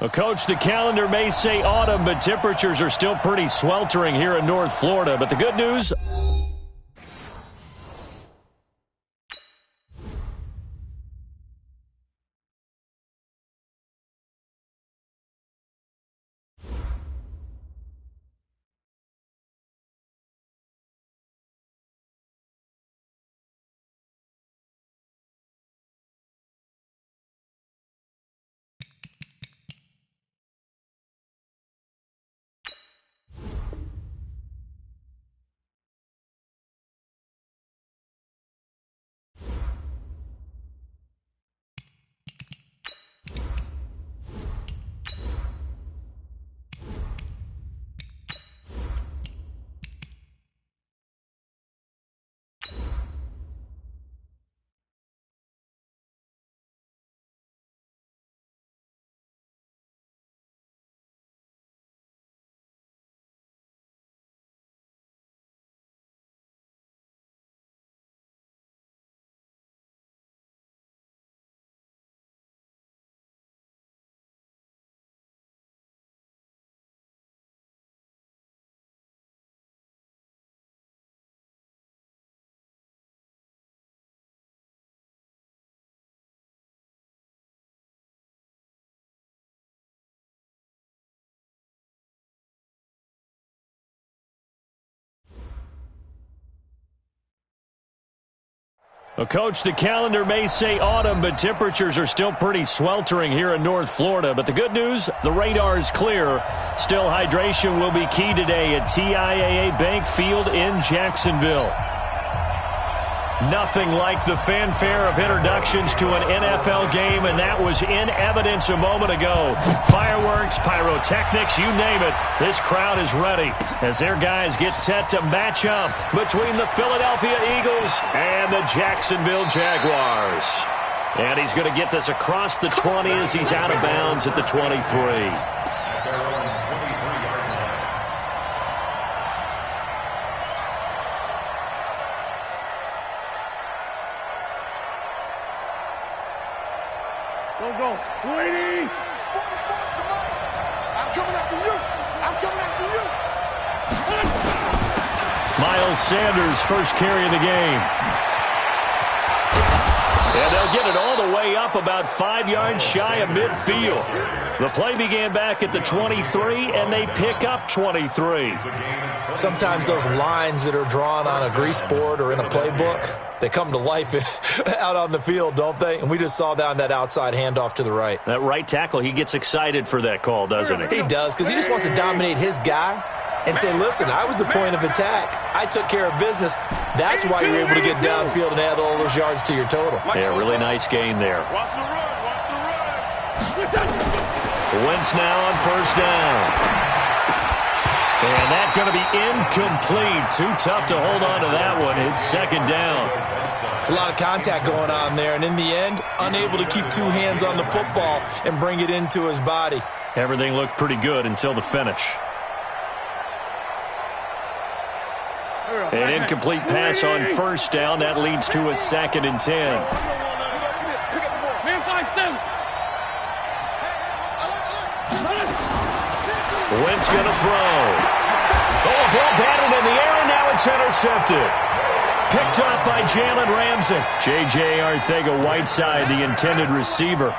Well, Coach, the calendar may say autumn, but temperatures are still pretty sweltering here in North Florida. But the good news... Well, Coach, the calendar may say autumn, but temperatures are still pretty sweltering here in North Florida. But the good news, the radar is clear. Still, hydration will be key today at TIAA Bank Field in Jacksonville. Nothing like the fanfare of introductions to an NFL game, and that was in evidence a moment ago. Fireworks, pyrotechnics, you name it. This crowd is ready as their guys get set to match up between the Philadelphia Eagles and the Jacksonville Jaguars. And he's going to get this across the 20 as he's out of bounds at the 23. Go, ladies! I'm coming after you! I'm coming after you! Miles Sanders, first carry of the game. And they'll get it all the way up about 5 yards shy of midfield. The play began back at the 23, and they pick up 23. Sometimes those lines that are drawn on a grease board or in a playbook, they come to life out on the field, don't they? And we just saw down that outside handoff to the right. That right tackle, he gets excited for that call, doesn't he? He does, because he just wants to dominate his guy and say, listen, I was the point of attack. I took care of business. That's why you're able to get downfield and add all those yards to your total. Yeah, really nice gain there. Watch the run, watch the run. Wentz now on first down. And that's going to be incomplete. Too tough to hold on to that one. It's second down. It's a lot of contact going on there, and in the end, unable to keep two hands on the football and bring it into his body. Everything looked pretty good until the finish. An incomplete pass on first down. That leads to a 2nd and 10. Wentz going to throw. Oh, ball batted in the air, and now it's intercepted. Picked up by Jalen Ramsey. J.J. Arcega-Whiteside, the intended receiver.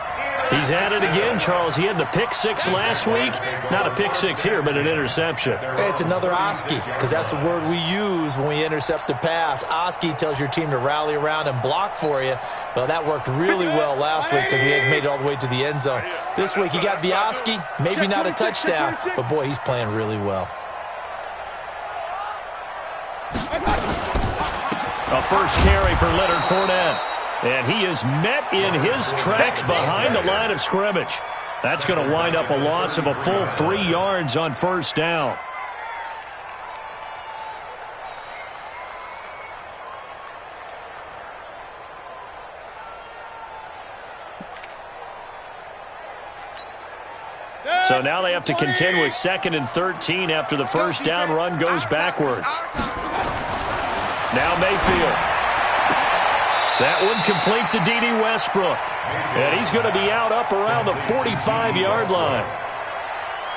He's at it again, Charles. He had the pick six last week. Not a pick six here, but an interception. It's another Oski, because that's the word we use when we intercept a pass. Oski tells your team to rally around and block for you. Well, that worked really well last week because he had made it all the way to the end zone. This week he got the Oski, maybe not a touchdown, but boy, he's playing really well. A first carry for Leonard Fournette. And he is met in his tracks behind the line of scrimmage. That's going to wind up a loss of a full 3 yards on first down. So now they have to contend with 2nd and 13 after the first down run goes backwards. Now Mayfield. That one complete to D.D. Westbrook. And he's going to be out up around the 45-yard line.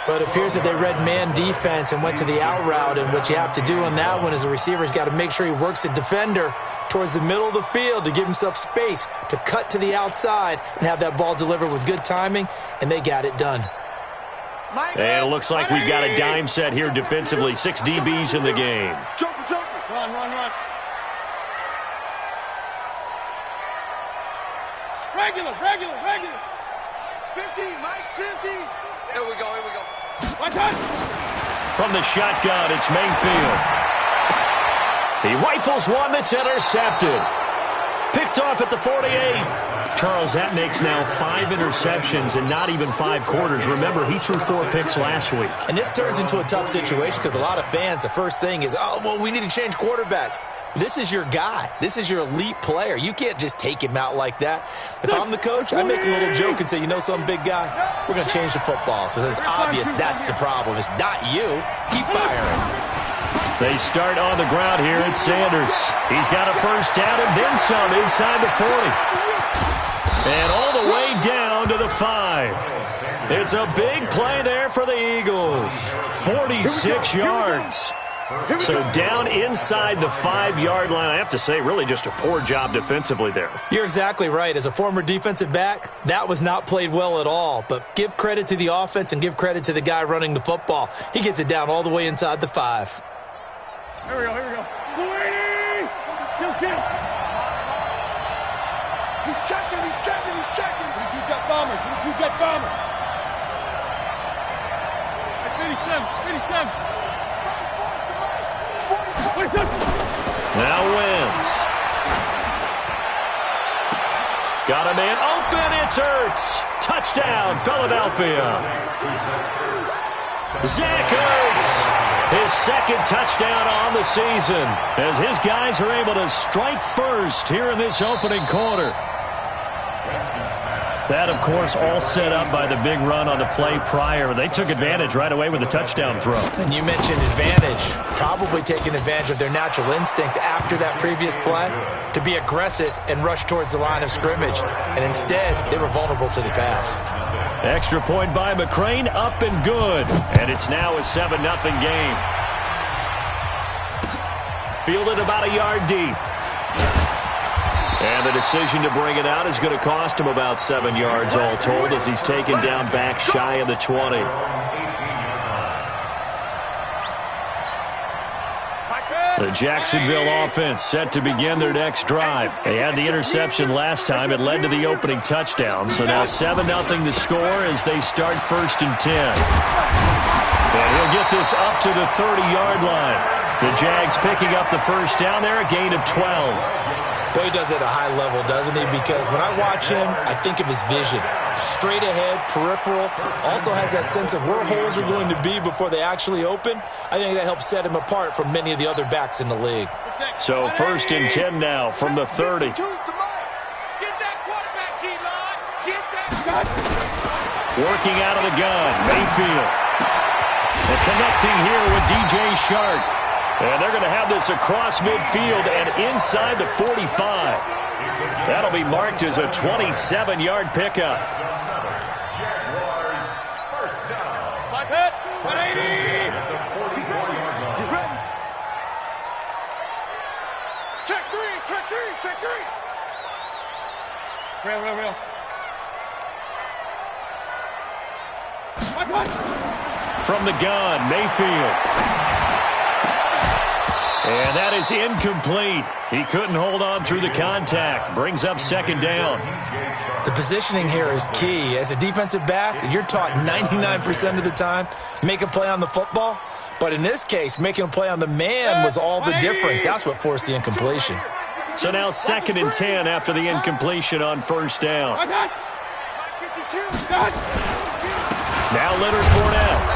But it appears that they read man defense and went to the out route, and what you have to do on that one is the receiver's got to make sure he works the defender towards the middle of the field to give himself space to cut to the outside and have that ball delivered with good timing, and they got it done. And it looks like we've got a dime set here defensively. 6 DBs in the game. Run. Regular. Mike's 50. Here we go. One touch. From the shotgun, it's Mayfield. He rifles one that's intercepted. Picked off at the 48. Charles, that makes now 5 interceptions in not even 5 quarters. Remember, he threw 4 picks last week. And this turns into a tough situation because a lot of fans, the first thing is, oh, well, we need to change quarterbacks. This is your guy. This is your elite player. You can't just take him out like that. If I'm the coach, I make a little joke and say, you know some big guy, we're going to change the football. So it's obvious that's the problem. It's not you. Keep firing. They start on the ground here at Sanders. He's got a first down and then some inside the 40. And all the way down to the 5. It's a big play there for the Eagles. 46 yards. So down inside the 5-yard line. I have to say, really just a poor job defensively there. You're exactly right. As a former defensive back, that was not played well at all. But give credit to the offense and give credit to the guy running the football. He gets it down all the way inside the 5. Here we go. 280. Kill. He's checking. 22 jet bomber. 87. Now Wentz. Got a man open. It's Ertz. Touchdown, Philadelphia. Zach Ertz. His second touchdown on the season as his guys are able to strike first here in this opening quarter. That, of course, all set up by the big run on the play prior. They took advantage right away with the touchdown throw. And you mentioned advantage, probably taking advantage of their natural instinct after that previous play to be aggressive and rush towards the line of scrimmage. And instead, they were vulnerable to the pass. Extra point by McCrane, up and good. And it's now a 7-0 game. Fielded about a yard deep. And the decision to bring it out is going to cost him about 7 yards all told as he's taken down back shy of the 20. The Jacksonville offense set to begin their next drive. They had the interception last time. It led to the opening touchdown. So now 7-0 the score as they start 1st and 10. And he'll get this up to the 30-yard line. The Jags picking up the first down there, a gain of 12. Boy, he does it at a high level, doesn't he? Because when I watch him, I think of his vision. Straight ahead, peripheral. Also has that sense of where holes are going to be before they actually open. I think that helps set him apart from many of the other backs in the league. So 1st and 10 now from the 30. Get that quarterback, D-line. Get that. Working out of the gun, Mayfield. And connecting here with DJ Shark. And they're going to have this across midfield and inside the 45. That'll be marked as a 27-yard pickup. Check three. Real. From the gun, Mayfield. And that is incomplete. He couldn't hold on through the contact. Brings up 2nd down. The positioning here is key. As a defensive back, you're taught 99% of the time, make a play on the football. But in this case, making a play on the man was all the difference. That's what forced the incompletion. So now 2nd and 10 after the incompletion on 1st down. Now Leonard Fournette.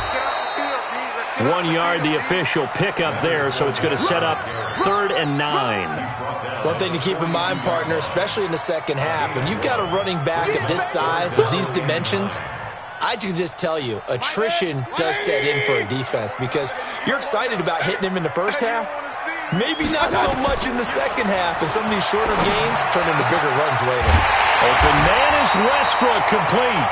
1 yard, the official pickup there, so it's going to set up 3rd and 9. One thing to keep in mind, partner, especially in the second half, when you've got a running back of this size, of these dimensions, I can just tell you, attrition does set in for a defense because you're excited about hitting him in the first half. Maybe not so much in the second half, and some of these shorter gains turn into bigger runs later. Open man is Westbrook, complete.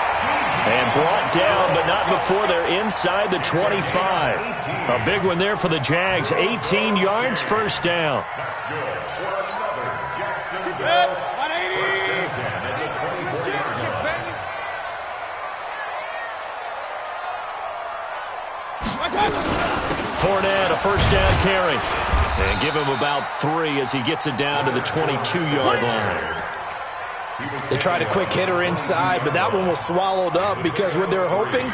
And brought down, but not before they're inside the 25. A big one there for the Jags. 18 yards, first down. That's good for another Jacksonville 180. First and 10 at the 24-yard line. Fournette, a first down carry. And give him about 3 as he gets it down to the 22-yard line. They tried a quick hitter inside, but that one was swallowed up because what they're hoping,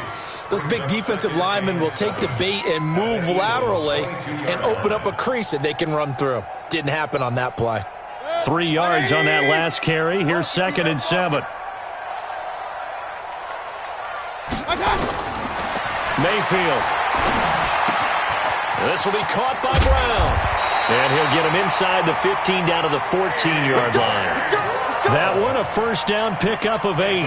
those big defensive linemen will take the bait and move laterally and open up a crease that they can run through. Didn't happen on that play. 3 yards on that last carry. Here's 2nd and 7. Mayfield. This will be caught by Brown. And he'll get him inside the 15 down to the 14-yard line. That one, a first down pickup of 8.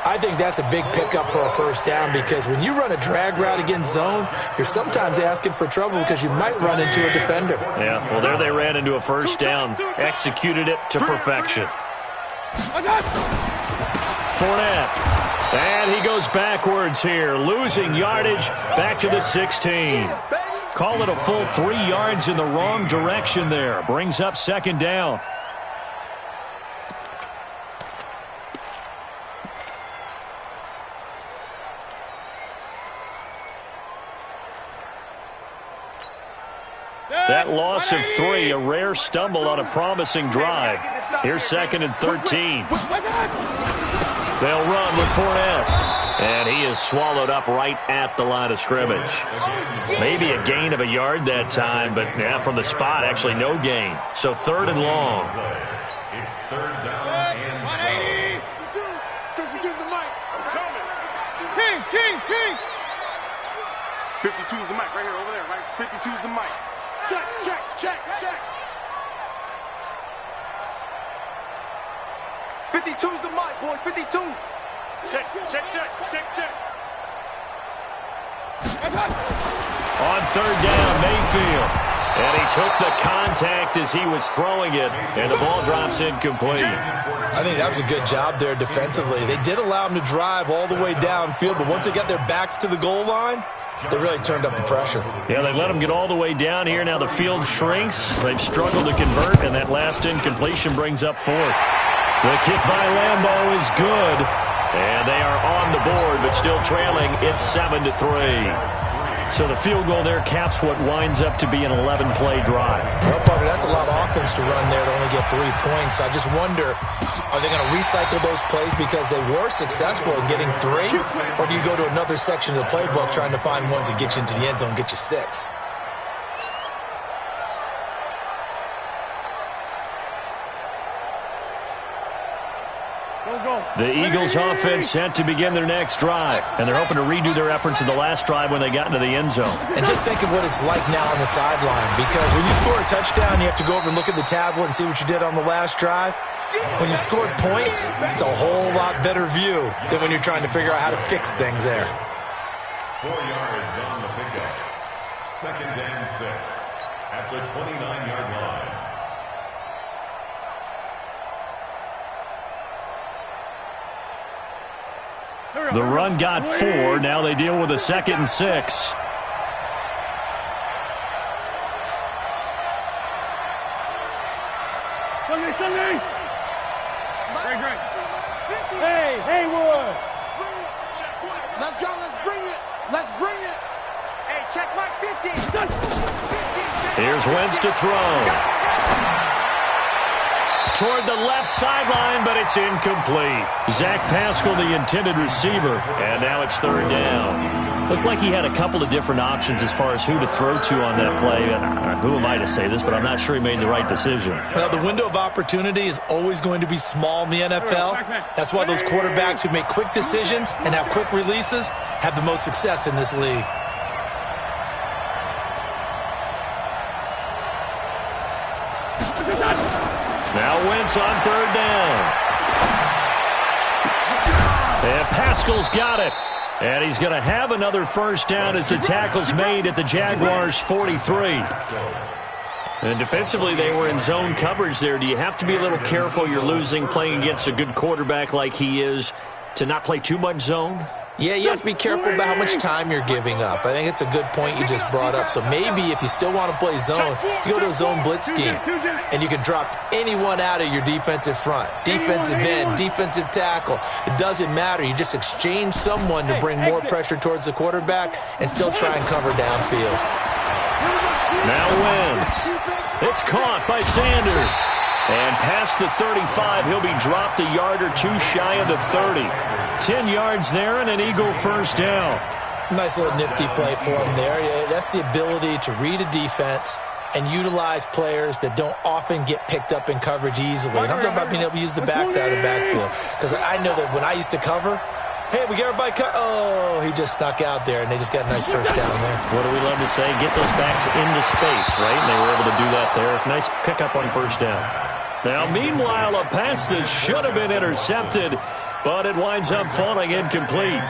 I think that's a big pickup for a first down because when you run a drag route against zone, you're sometimes asking for trouble because you might run into a defender. Yeah, well, there they ran into a first down. Executed it to perfection. Fournette. And he goes backwards here, losing yardage back to the 16. Call it a full 3 yards in the wrong direction there. Brings up 2nd down. That loss of 3, a rare stumble on a promising drive. Here's 2nd and 13. They'll run with Fournette. And he is swallowed up right at the line of scrimmage. Maybe a gain of a yard that time, but yeah, from the spot, actually no gain. So 3rd and long. It's 3rd down and 52's the mic. I'm coming. King. 52's the mic right here, over there, right? 52's the mic. Check. 52's the mic, boys. 52. Check. On 3rd down, Mayfield. And he took the contact as he was throwing it, and the ball drops incomplete. I think that was a good job there defensively. They did allow him to drive all the way downfield, but once they got their backs to the goal line, they really turned up the pressure. Yeah, they let him get all the way down here. Now the field shrinks. They've struggled to convert, and that last incompletion brings up 4th. The kick by Lambeau is good. And they are on the board, but still trailing. It's 7-3. So the field goal there caps what winds up to be an 11-play drive. Well, partner, that's a lot of offense to run there to only get 3 points. So I just wonder, are they going to recycle those plays because they were successful in getting 3? Or do you go to another section of the playbook trying to find ones that get you into the end zone and get you 6? The Eagles offense set to begin their next drive, and they're hoping to redo their efforts in the last drive when they got into the end zone. And just think of what it's like now on the sideline, because when you score a touchdown, you have to go over and look at the tablet and see what you did on the last drive. When you scored points, it's a whole lot better view than when you're trying to figure out how to fix things there. 4 yards on the pickup. 2nd and 6 at the 29-yard line. The run got 4. Now they deal with a 2nd and 6. Hey, Haywood. Let's go. Let's bring it. Hey, check mark 50. Here's Wentz to throw. Toward the left sideline, but it's incomplete. Zach Pascal, the intended receiver, and now it's 3rd down. Looked like he had a couple of different options as far as who to throw to on that play. Who am I to say this, but I'm not sure he made the right decision. Well, the window of opportunity is always going to be small in the NFL. That's why those quarterbacks who make quick decisions and have quick releases have the most success in this league. Now Wentz on 3rd down. And Pascal's got it. And he's going to have another first down as the tackle's made at the Jaguars' 43. And defensively, they were in zone coverage there. Do you have to be a little careful? You're losing, playing against a good quarterback like he is, to not play too much zone? Yeah, you have to be careful about how much time you're giving up. I think it's a good point you just brought up. So maybe if you still want to play zone, you go to a zone blitz scheme, and you can drop anyone out of your defensive front, defensive end, defensive tackle. It doesn't matter. You just exchange someone to bring more pressure towards the quarterback and still try and cover downfield. Now Wentz. It's caught by Sanders. And past the 35, he'll be dropped a yard or two shy of the 30. 10 yards there and an Eagle first down. Nice little nifty play for him there. Yeah, that's the ability to read a defense and utilize players that don't often get picked up in coverage easily. And I'm talking about being able to use the backside of the backfield. Because I know that when I used to cover, hey, we got everybody cut. Oh, he just snuck out there, and they just got a nice first down there. What do we love to say? Get those backs into space, right? And they were able to do that there. Nice pickup on first down. Now, meanwhile, a pass that should have been intercepted, but it winds up falling incomplete.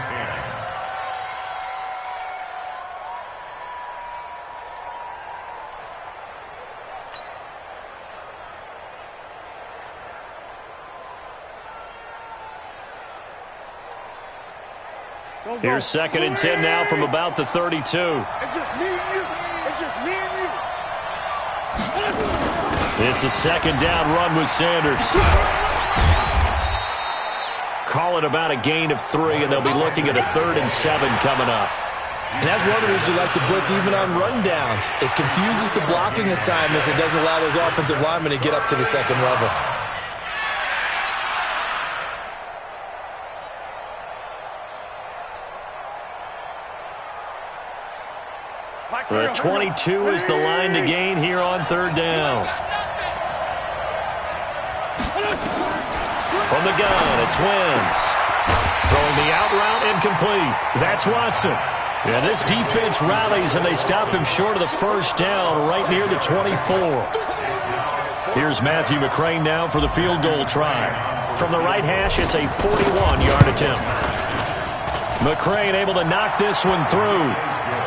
Here's 2nd and 10 now from about the 32. It's just me and you. It's just me and you. It's a second down run with Sanders. Call it about a gain of 3, and they'll be looking at a 3rd and 7 coming up. And that's one of the reasons you like to blitz even on rundowns. It confuses the blocking assignments. It doesn't allow those offensive linemen to get up to the second level. The 22 is the line to gain here on 3rd down. From the gun, it's Wentz. Throwing the out route incomplete. That's Watson. And this defense rallies, and they stop him short of the first down right near the 24. Here's Matthew McCrane now for the field goal try. From the right hash, it's a 41-yard attempt. McCrane able to knock this one through.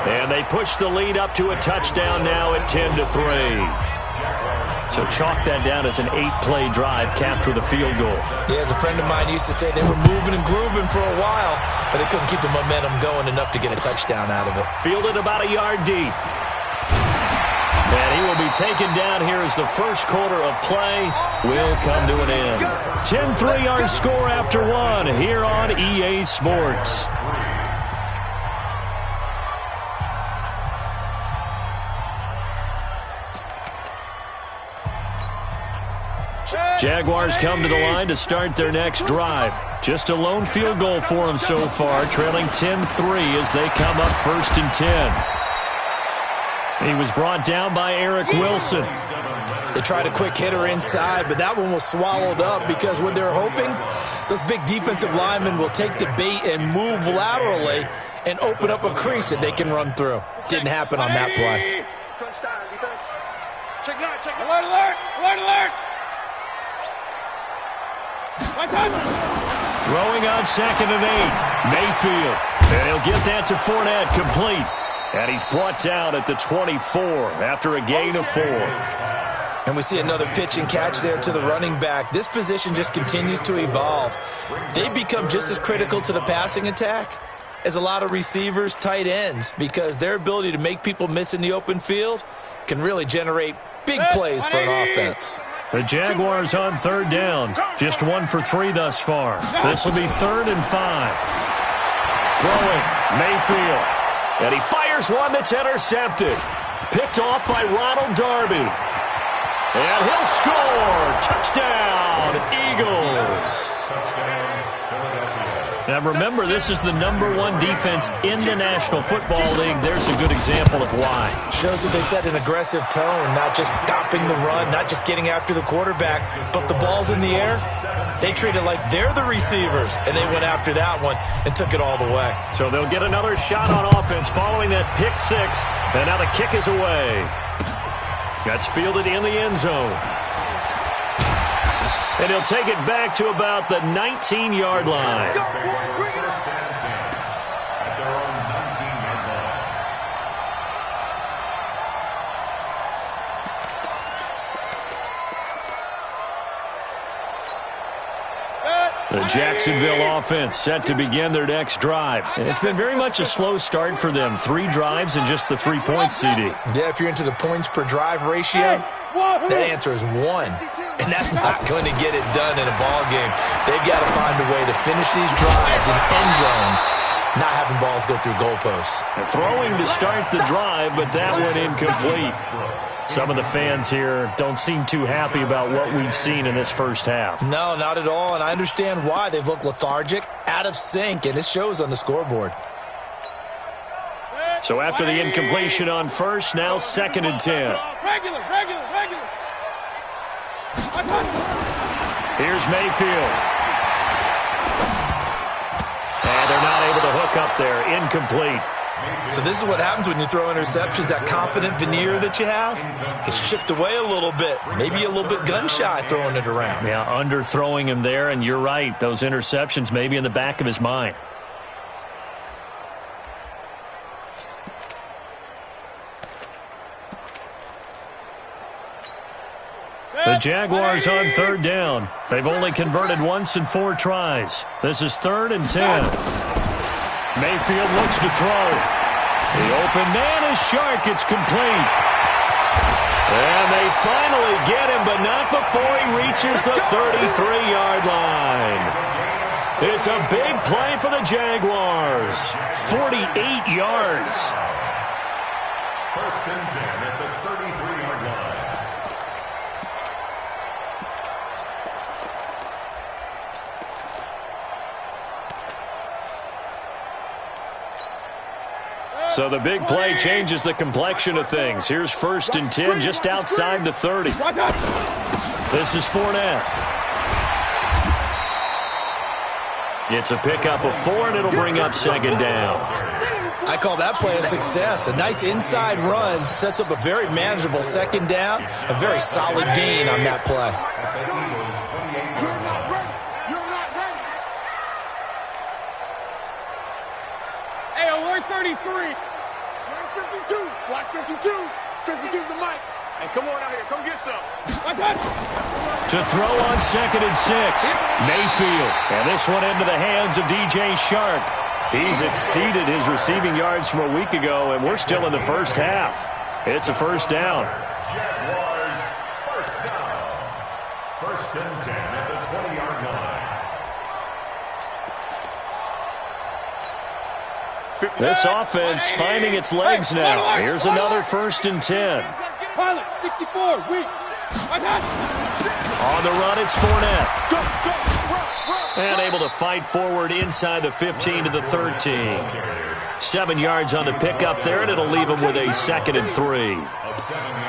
And they push the lead up to a touchdown now at 10-3. So chalk that down as an 8-play drive capped with a field goal. Yeah, as a friend of mine used to say, they were moving and grooving for a while, but they couldn't keep the momentum going enough to get a touchdown out of it. Fielded about a yard deep. And he will be taken down here as the first quarter of play will come to an end. 10-3 our score after 1 here on EA Sports. Jaguars come to the line to start their next drive. Just a lone field goal for them so far, trailing 10-3 as they come up 1st and 10. He was brought down by Eric Wilson. They tried a quick hitter inside, but that one was swallowed up because what they're hoping, those big defensive linemen will take the bait and move laterally and open up a crease that they can run through. Didn't happen on that play. Crunch time, defense. Check it out, check it out. Alert, alert, alert, alert. Throwing on 2nd and 8. Mayfield. And he'll get that to Fournette, complete. And he's brought down at the 24 after a gain of 4. And we see another pitch and catch there to the running back. This position just continues to evolve. They become just as critical to the passing attack as a lot of receivers, tight ends, because their ability to make people miss in the open field can really generate big plays for an offense. The Jaguars on 3rd down. Just 1 for 3 thus far. This will be 3rd and 5. Throwing, Mayfield. And he fires one that's intercepted. Picked off by Ronald Darby. And he'll score. Touchdown, Eagles. Now remember, this is the #1 defense in the National Football League. There's a good example of why. Shows that they set an aggressive tone, not just stopping the run, not just getting after the quarterback, but the ball's in the air. They treat it like they're the receivers, and they went after that one and took it all the way. So they'll get another shot on offense following that pick 6, and now the kick is away. That's fielded in the end zone. And he'll take it back to about the 19-yard line. The Jacksonville offense set to begin their next drive. It's been very much a slow start for them. 3 drives and just the 3 points, CD. Yeah, if you're into the points per drive ratio, that answer is 1. And that's not going to get it done in a ball game. They've got to find a way to finish these drives in end zones, not having balls go through goalposts. Throwing to start the drive, but that one incomplete. Some of the fans here don't seem too happy about what we've seen in this first half. No, not at all, and I understand why. They've looked lethargic, out of sync, and it shows on the scoreboard. So after the incompletion on first, now 2nd and 10. Regular. Here's Mayfield. And they're not able to hook up there. Incomplete. So this is what happens when you throw interceptions. That confident veneer that you have gets chipped away a little bit. Maybe a little bit gun-shy throwing it around. Yeah, underthrowing him there, and you're right. Those interceptions may be in the back of his mind. The Jaguars on 3rd down. They've only converted once in 4 tries. This is 3rd and 10. Mayfield looks to throw. The open man is Shark. It's complete. And they finally get him, but not before he reaches the 33-yard line. It's a big play for the Jaguars. 48 yards. 1st and 10 at the 33-yard line. So the big play changes the complexion of things. Here's 1st and 10 just outside the 30. This is Fournette. It's a pickup of 4, and it'll bring up 2nd down. I call that play a success. A nice inside run sets up a very manageable 2nd down. A very solid gain on that play. You're not ready. Hey, alert 33. 52. Block 52. 52's the mic. Hey, come on out here. Come get some. To throw on 2nd and 6. Mayfield. And this one into the hands of DJ Shark. He's exceeded his receiving yards from a week ago, and we're still in the first half. It's a 1st down. Jaguars 1st down. 1st and 10 at the 20-yard line. This offense finding its legs now. Here's another 1st and 10. Pilot, 64, weak. On the run, it's Fournette. And able to fight forward inside the 15 to the 13. 7 yards on the pickup there, and it'll leave him with a 2nd and 3.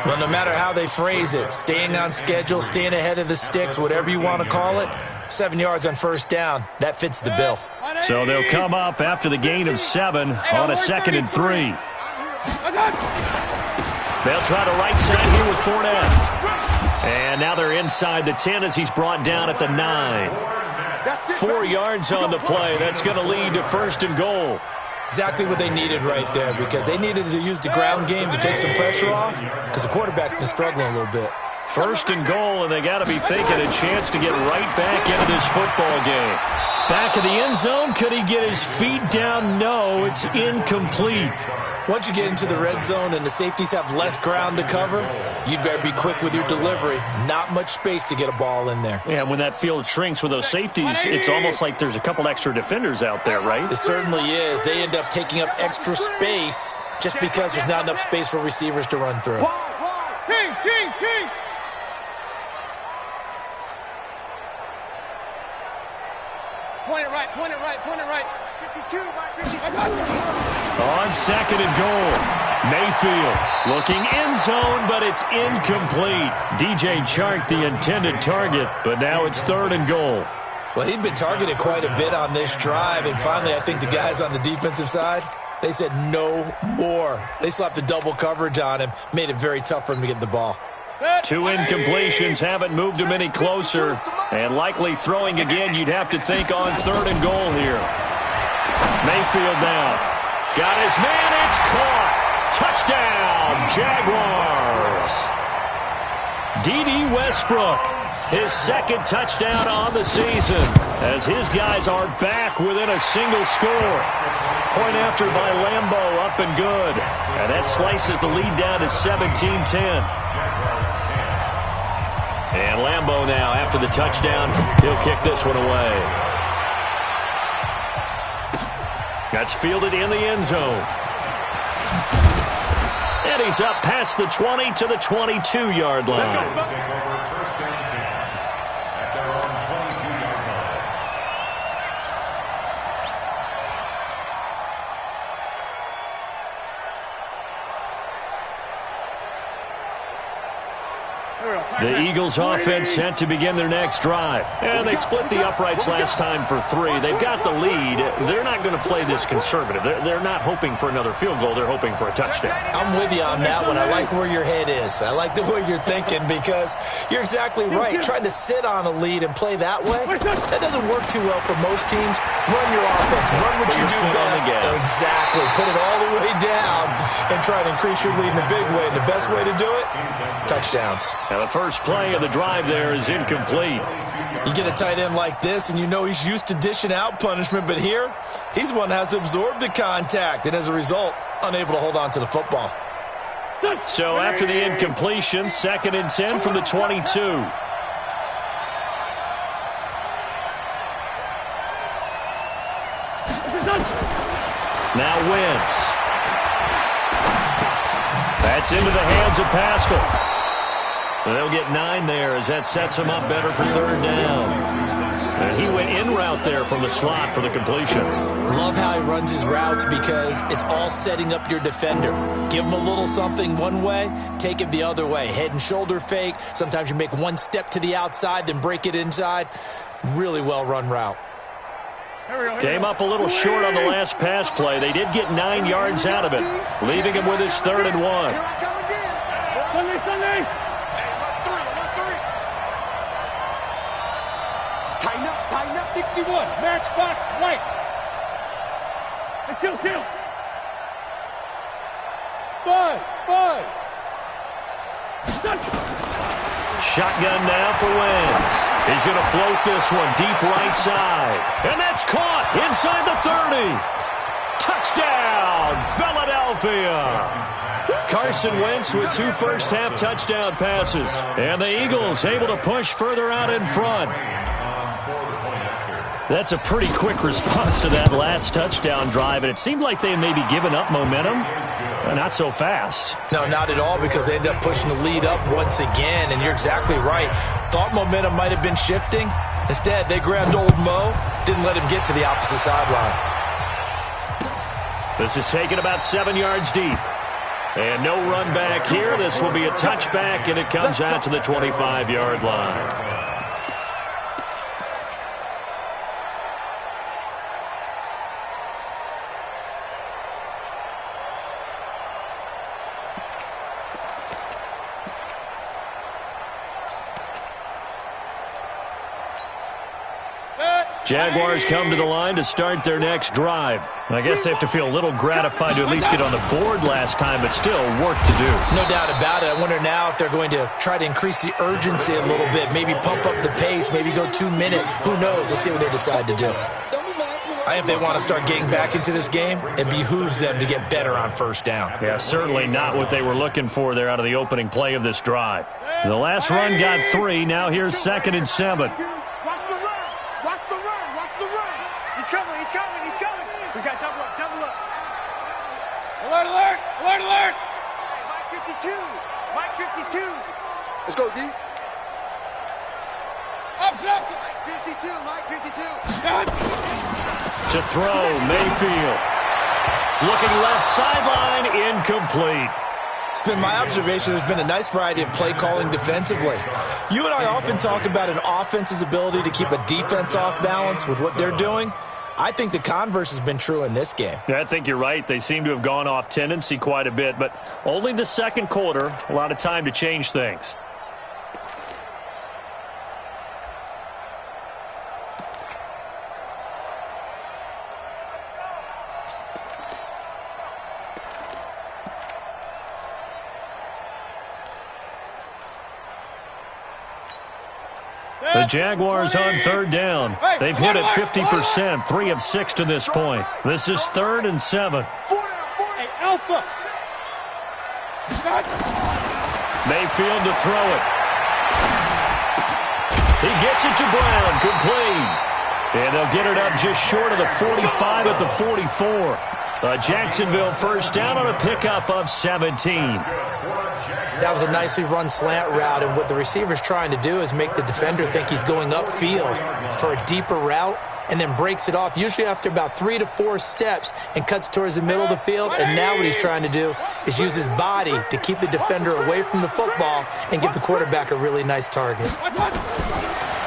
Well, no matter how they phrase it, staying on schedule, staying ahead of the sticks, whatever you want to call it, 7 yards on 1st down, that fits the bill. So they'll come up after the gain of 7 on a 2nd and 3. They'll try the right side here with Fournette. And now they're inside the 10 as he's brought down at the 9. 4 yards on the play. That's going to lead to 1st and goal. Exactly what they needed right there, because they needed to use the ground game to take some pressure off, because the quarterback's been struggling a little bit. 1st and goal, and they got to be thinking a chance to get right back into this football game. Back of the end zone, could he get his feet down? No, it's incomplete. Once you get into the red zone and the safeties have less ground to cover, you better be quick with your delivery. Not much space to get a ball in there. Yeah, when that field shrinks with those safeties, it's almost like there's a couple extra defenders out there, right? It certainly is. They end up taking up extra space just because there's not enough space for receivers to run through. King. Point it right. 52, 52. On 2nd and goal, Mayfield looking end zone, but it's incomplete. DJ Chark, the intended target, but now it's 3rd and goal. Well, he'd been targeted quite a bit on this drive, and finally I think the guys on the defensive side, they said no more. They slapped the double coverage on him, made it very tough for him to get the ball. 2 incompletions haven't moved him any closer, and likely throwing again, you'd have to think on 3rd and goal here. Mayfield now. Got his man, it's caught. Touchdown, Jaguars. D.D. Westbrook His second touchdown on the season as his guys are back within a single score. Point after by Lambeau, up and good. And that slices the lead down to 17-10. And Lambeau now, after the touchdown, he'll kick this one away. That's fielded in the end zone. And he's up past the 20 to the 22-yard line. The Eagles offense sent to begin their next drive. And they split the uprights last time for 3. They've got the lead. They're not going to play this conservative. They're not hoping for another field goal. They're hoping for a touchdown. I'm with you on that one. I like where your head is. I like the way you're thinking because you're exactly right. Trying to sit on a lead and play that way, that doesn't work too well for most teams. Run your offense. Run what you do best. Exactly. Put it all the way down and try to increase your lead in a big way. And the best way to do it, touchdowns. Now the first play of the drive there is incomplete. You get a tight end like this, and you know he's used to dishing out punishment, but here, he's one that has to absorb the contact, and as a result, unable to hold on to the football. So after the incompletion, 2nd and 10 from the 22. Now Wentz. That's into the hands of Pascal. They'll get 9 there as that sets him up better for 3rd down. And he went in route there from the slot for the completion. Love how he runs his routes because it's all setting up your defender. Give him a little something one way, take it the other way. Head and shoulder fake. Sometimes you make one step to the outside, then break it inside. Really well run route. Came up a little short on the last pass play. They did get 9 yards out of it, leaving him with his 3rd and 1. Sunday. Tighten up, 61. Matchbox white. Let's kill. Buzz. Shotgun now for Wentz. He's going to float this one deep right side. And that's caught inside the 30. Touchdown, Philadelphia. Carson Wentz with 2 first-half touchdown passes. And the Eagles able to push further out in front. That's a pretty quick response to that last touchdown drive, and it seemed like they may be giving up momentum. Not so fast. No, not at all, because they end up pushing the lead up once again, and you're exactly right. Thought momentum might have been shifting. Instead, they grabbed old Mo, didn't let him get to the opposite sideline. This is taken about 7 yards deep. And no run back here. This will be a touchback, and it comes out to the 25-yard line. Jaguars come to the line to start their next drive. I guess they have to feel a little gratified to at least get on the board last time, but still work to do. No doubt about it. I wonder now if they're going to try to increase the urgency a little bit, maybe pump up the pace, maybe go 2 minutes. Who knows? Let's see what they decide to do. I think if they want to start getting back into this game, it behooves them to get better on 1st down. Yeah, certainly not what they were looking for there out of the opening play of this drive. The last run got 3. Now here's 2nd and 7. We got double up. Alert. Mike 52. Let's go, D. Up. Mike 52. To throw, Mayfield. Looking left sideline, incomplete. It's been my observation there's been a nice variety of play calling defensively. You and I often talk about an offense's ability to keep a defense off balance with what they're doing. I think the converse has been true in this game. Yeah, I think you're right. They seem to have gone off tendency quite a bit, but only the second quarter, a lot of time to change things. The Jaguars on third down. They've hit it 50%, 3 of 6 to this point. This is 3rd and 7. Hey, Alpha. Mayfield to throw it. He gets it to Brown, complete. And they'll get it up just short of the 45 at the 44. Jacksonville first down on a pickup of 17. That was a nicely run slant route, and what the receiver's trying to do is make the defender think he's going upfield for a deeper route, and then breaks it off, usually after about 3 to 4 steps, and cuts towards the middle of the field. And now what he's trying to do is use his body to keep the defender away from the football and give the quarterback a really nice target.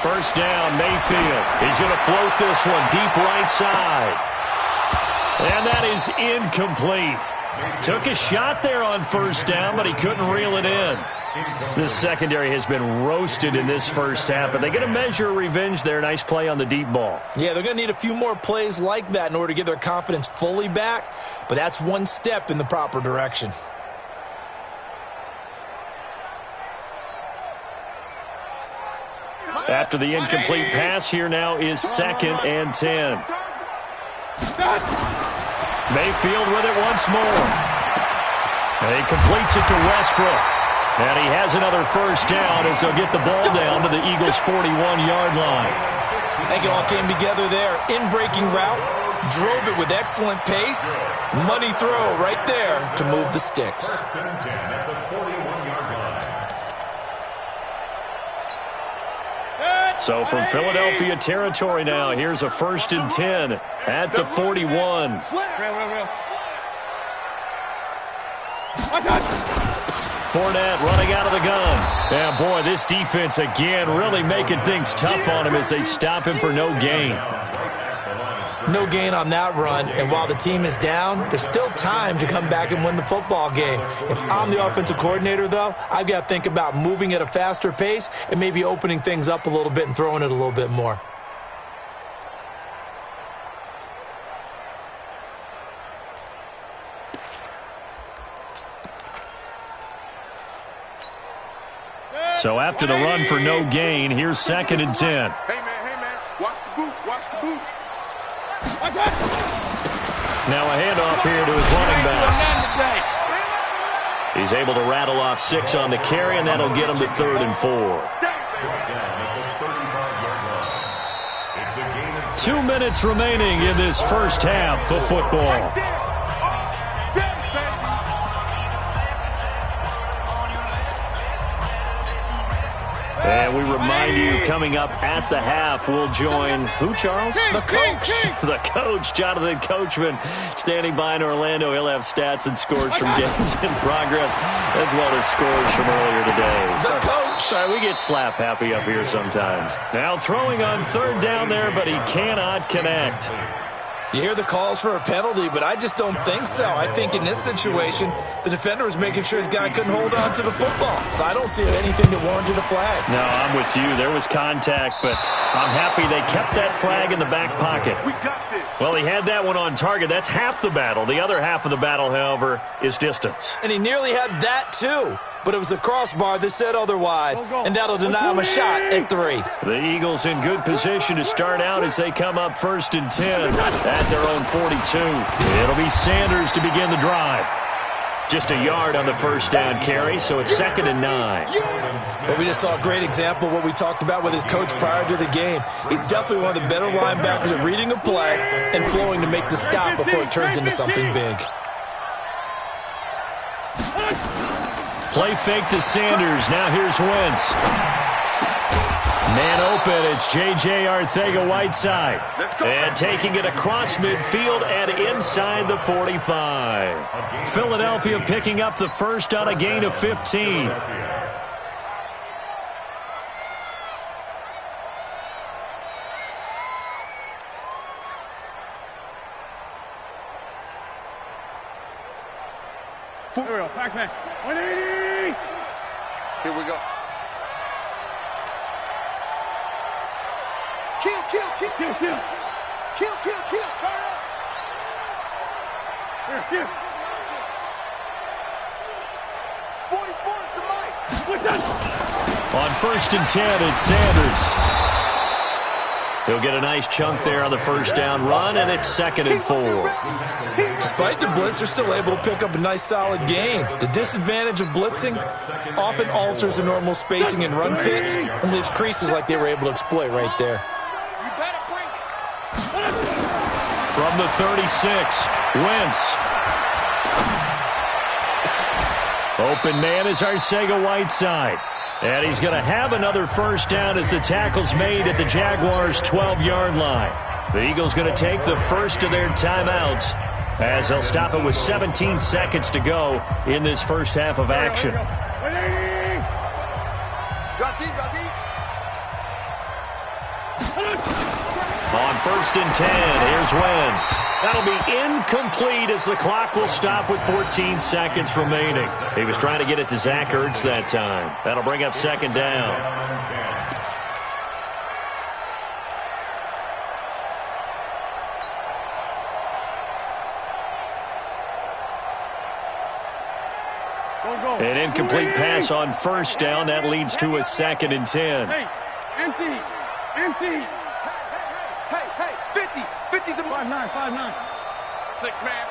First down, Mayfield. He's going to float this one deep right side. And that is incomplete. Took a shot there on first down, but he couldn't reel it in. This secondary has been roasted in this first half, but they get a measure of revenge there. Nice play on the deep ball. Yeah, they're going to need a few more plays like that in order to get their confidence fully back, but that's one step in the proper direction. After the incomplete pass, here now is 2nd and 10. Mayfield with it once more. And he completes it to Westbrook. And he has another first down as they'll get the ball down to the Eagles' 41-yard line. I think it all came together there. In-breaking route, drove it with excellent pace. Money throw right there to move the sticks. So from Philadelphia territory now, here's a 1st and 10 at the 41. Fournette running out of the gun. And boy, this defense again really making things tough on him as they stop him for no gain. No gain on that run, and while the team is down, there's still time to come back and win the football game. If I'm the offensive coordinator, though, I've got to think about moving at a faster pace and maybe opening things up a little bit and throwing it a little bit more. So after the run for no gain, here's 2nd and 10. Hey, man, watch the boot, watch the boot. Now a handoff here to his running back. He's able to rattle off 6 on the carry, and that'll get him to 3rd and 4. 2 minutes remaining in this first half of football. And we remind you, coming up at the half, we'll join who, Charles? The coach. The coach, Jonathan Coachman, standing by in Orlando. He'll have stats and scores from games in progress, as well as scores from earlier today. The coach. Sorry, we get slap happy up here sometimes. Now throwing on 3rd down there, but he cannot connect. You hear the calls for a penalty, but I just don't think so. I think in this situation, the defender was making sure his guy couldn't hold on to the football. So I don't see anything that warranted a flag. No, I'm with you. There was contact, but I'm happy they kept that flag in the back pocket. We got this. Well, he had that one on target. That's half the battle. The other half of the battle, however, is distance. And he nearly had that, too. But it was the crossbar that said otherwise, and that'll deny him a shot at 3. The Eagles in good position to start out as they come up 1st and 10 at their own 42. It'll be Sanders to begin the drive. Just a yard on the first down carry, so it's 2nd and 9. Well, we just saw a great example of what we talked about with his coach prior to the game. He's definitely one of the better linebackers at reading a play and flowing to make the stop before it turns into something big. Play fake to Sanders. Now here's Wentz. Man open. It's J.J. Arcega-Whiteside. And taking it across midfield and inside the 45. Philadelphia picking up the first on a gain of 15. Here we go, Pac-Man. 180! Here we go. Kill. Turn up. Here. 44 is the mic. On 1st and 10, it's Sanders. He'll get a nice chunk there on the first down run, and it's 2nd and 4. Despite the blitz, they're still able to pick up a nice solid gain. The disadvantage of blitzing often alters the normal spacing and run fits and leaves creases like they were able to exploit right there. From the 36, Wentz. Open man is Arcega-Whiteside. And he's going to have another first down as the tackle's made at the Jaguars' 12-yard line. The Eagles going to take the first of their timeouts as they'll stop it with 17 seconds to go in this first half of action. On 1st and 10, here's Wentz. That'll be incomplete as the clock will stop with 14 seconds remaining. He was trying to get it to Zach Ertz that time. That'll bring up 2nd down. An incomplete pass on 1st down. That leads to a 2nd and 10. Hey, empty. Hey, 50 to 5'9", 5'9". 6 man.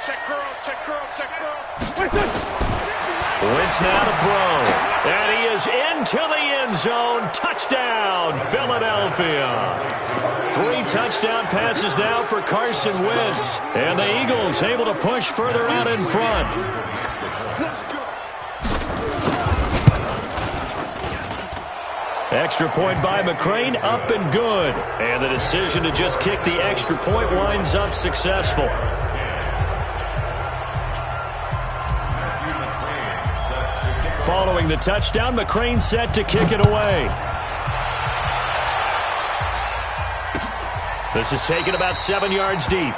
Check curls. Wentz now to throw. And he is into the end zone. Touchdown, Philadelphia. 3 touchdown passes now for Carson Wentz. And the Eagles able to push further out in front. Extra point by McCrane, up and good. And the decision to just kick the extra point winds up successful. Following the touchdown, McCrane set to kick it away. This is taken about 7 yards deep.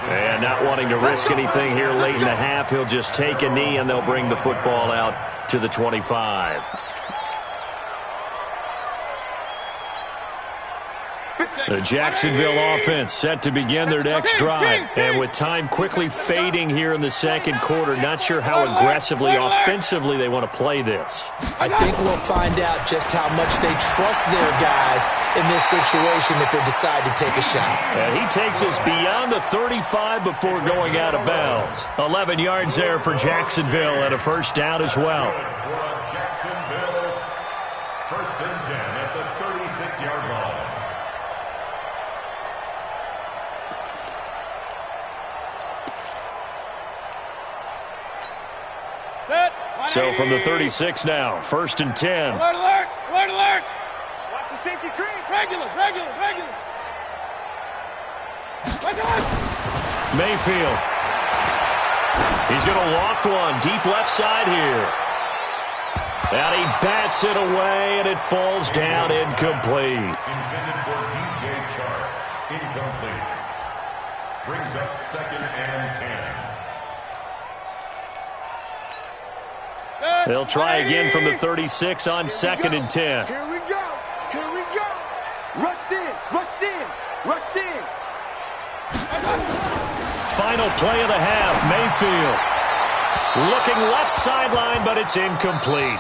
And not wanting to risk anything here late in the half, he'll just take a knee and they'll bring the football out to the 25. The Jacksonville offense set to begin their next drive. And with time quickly fading here in the second quarter, not sure how aggressively, offensively they want to play this. I think we'll find out just how much they trust their guys in this situation if they decide to take a shot. And he takes us beyond the 35 before going out of bounds. 11 yards there for Jacksonville and a first down as well. Jacksonville, 1st and 10 at the 36-yard line. So from the 36 now, 1st and 10. Alert. Watch the safety creep. Regular. Mayfield. He's going to loft one deep left side here. And he bats it away, and it falls down incomplete. Intended for DJ Chark. Incomplete. Brings up 2nd and 10. They'll try again from the 36 on 2nd and 10. Here we go. Rush in. Final play of the half, Mayfield. Looking left sideline, but it's incomplete.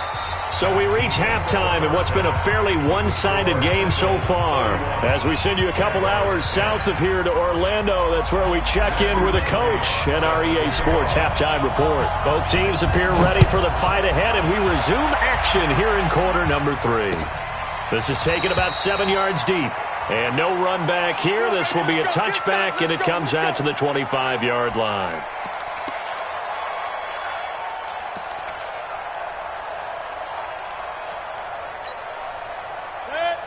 So we reach halftime in what's been a fairly one-sided game so far. As we send you a couple hours south of here to Orlando, that's where we check in with the coach and our EA Sports halftime report. Both teams appear ready for the fight ahead, and we resume action here in quarter number 3. This is taken about 7 yards deep. And no run back here. This will be a touchback, and it comes out to the 25-yard line.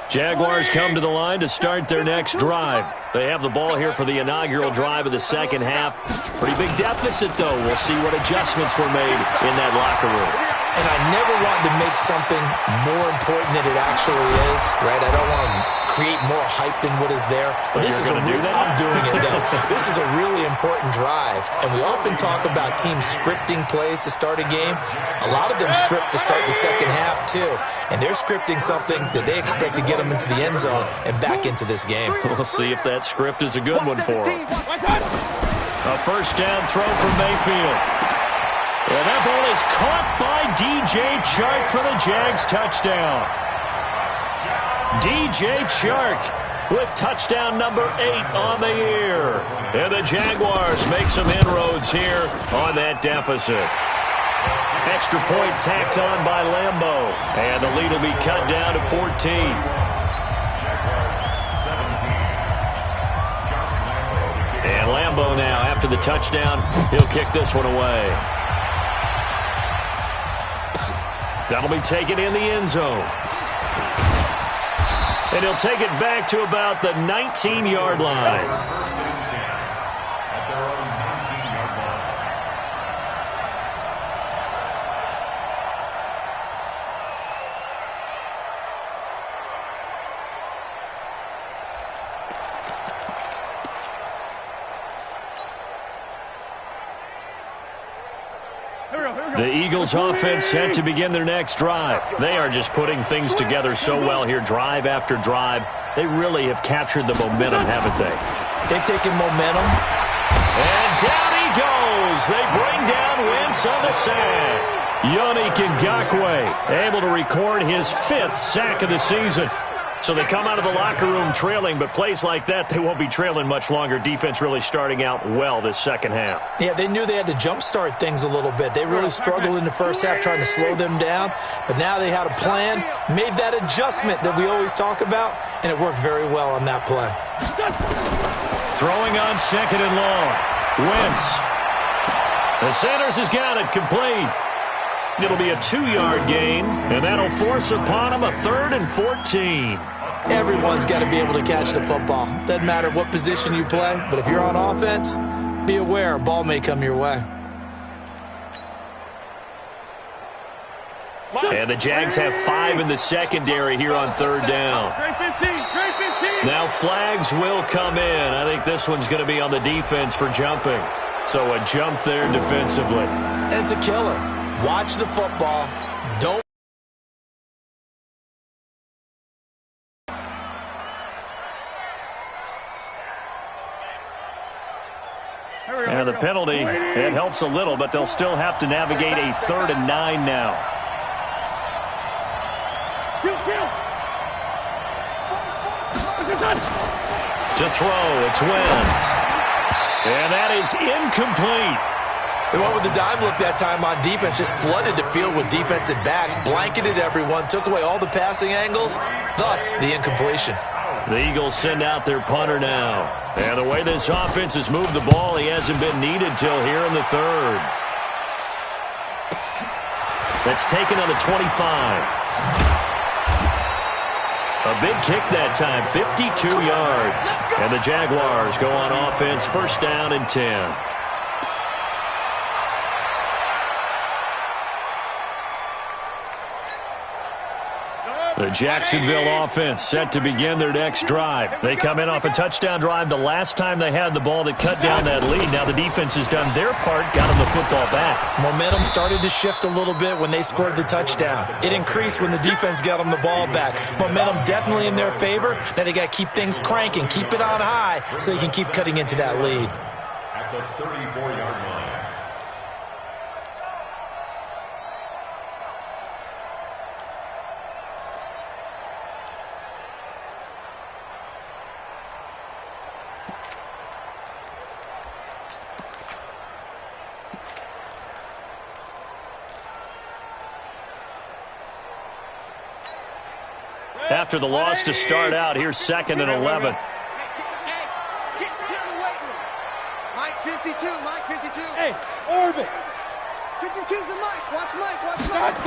Jaguars come to the line to start their next drive. They have the ball here for the inaugural drive of the second half. Pretty big deficit, though. We'll see what adjustments were made in that locker room. And I never want to make something more important than it actually is, right? I don't want to create more hype than what is there. But this is I'm doing it, though. This is a really important drive. And we often talk about teams scripting plays to start a game. A lot of them script to start the second half, too. And they're scripting something that they expect to get them into the end zone and back into this game. We'll see if that script is a good one for them. A first down throw from Mayfield. And that ball is caught by DJ Chark for the Jags touchdown. DJ Chark with touchdown number 8 on the year. And the Jaguars make some inroads here on that deficit. Extra point tacked on by Lambeau. And the lead will be cut down to 14. And Lambeau now, after the touchdown, he'll kick this one away. That'll be taken in the end zone. And he'll take it back to about the 19-yard line. The Eagles offense set to begin their next drive. They are just putting things together so well here, drive after drive. They really have captured the momentum, haven't they? They've taken momentum. And down he goes. They bring down Wentz on the sack. Yannick Ngakoue able to record his 5th sack of the season. So they come out of the locker room trailing, but plays like that, they won't be trailing much longer. Defense really starting out well this second half. Yeah, they knew they had to jumpstart things a little bit. They really struggled in the first half trying to slow them down, but now they had a plan, made that adjustment that we always talk about, and it worked very well on that play. Throwing on 2nd and long. Wentz. The Sanders has got it complete. It'll be a 2-yard gain, and that'll force upon him a 3rd and 14. Everyone's got to be able to catch the football. Doesn't matter what position you play, but if you're on offense, be aware a ball may come your way. And the Jags have 5 in the secondary here on 3rd down. Now flags will come in. I think this one's going to be on the defense for jumping. So a jump there defensively. And it's a killer. Watch the football. Don't. And the penalty, it helps a little, but they'll still have to navigate a 3rd and 9 now. To throw, it's Wentz. And that is incomplete. They went with the dime look that time on defense, just flooded the field with defensive backs, blanketed everyone, took away all the passing angles, thus the incompletion. The Eagles send out their punter now. And the way this offense has moved the ball, he hasn't been needed till here in the 3rd. That's taken on the 25. A big kick that time, 52 yards. And the Jaguars go on offense, 1st down and 10. The Jacksonville offense set to begin their next drive. They come in off a touchdown drive the last time they had the ball that cut down that lead. Now the defense has done their part, got them the football back. Momentum started to shift a little bit when they scored the touchdown. It increased when the defense got them the ball back. Momentum definitely in their favor. Now they got to keep things cranking, keep it on high so they can keep cutting into that lead. At the 34-yard line. After the loss to start out, here's 2nd and 11. Get in the weight room. Mike 52, Mike 52. Hey, orbit. 52's the Mike. Watch Mike, watch Mike.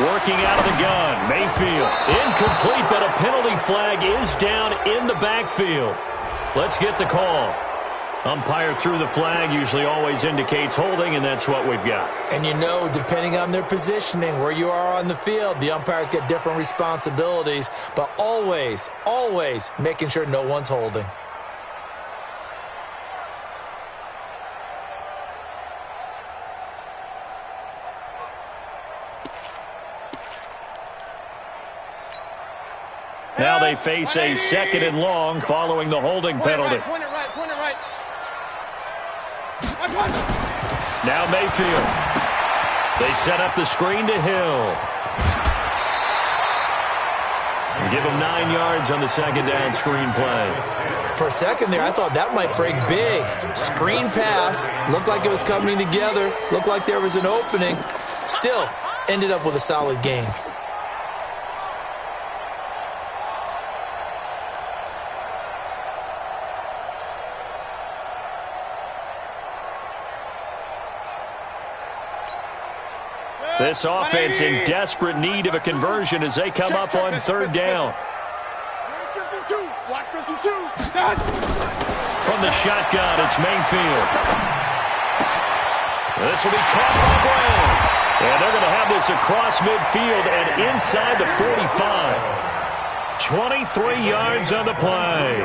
Working out of the gun, Mayfield. Incomplete, but a penalty flag is down in the backfield. Let's get the call. Umpire threw the flag, usually always indicates holding, and that's what we've got. And you know, depending on their positioning, where you are on the field, the umpires get different responsibilities, but always, always making sure no one's holding. Now they face a 2nd and long following the holding penalty. Point it right, point it right. Now Mayfield. They set up the screen to Hill. Give him 9 yards on the second down screen play. For a second there, I thought that might break big. Screen pass, looked like it was coming together, looked like there was an opening. Still, ended up with a solid gain. This offense in desperate need of a conversion as they come up on third down. From the shotgun, it's Mayfield. This will be caught by Brown. And they're going to have this across midfield and inside the 45. 23 yards on the play.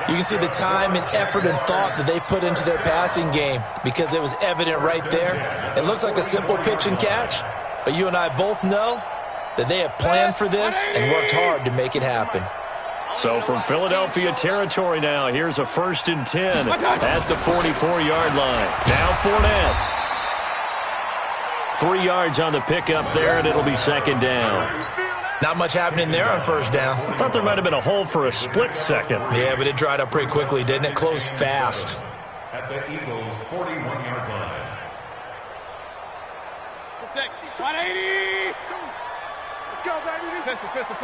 You can see the time and effort and thought that they put into their passing game because it was evident right there. It looks like a simple pitch and catch, but you and I both know that they have planned for this and worked hard to make it happen. So from Philadelphia territory now, here's a 1st and 10 at the 44-yard line. Now Fournette. 3 yards on the pickup there, and it'll be second down. Not much happening there on first down. I thought there might have been a hole for a split second. Yeah, but it dried up pretty quickly, didn't it? Closed fast. At the Eagles' 41-yard line. 180. Let's go, baby. Pistol.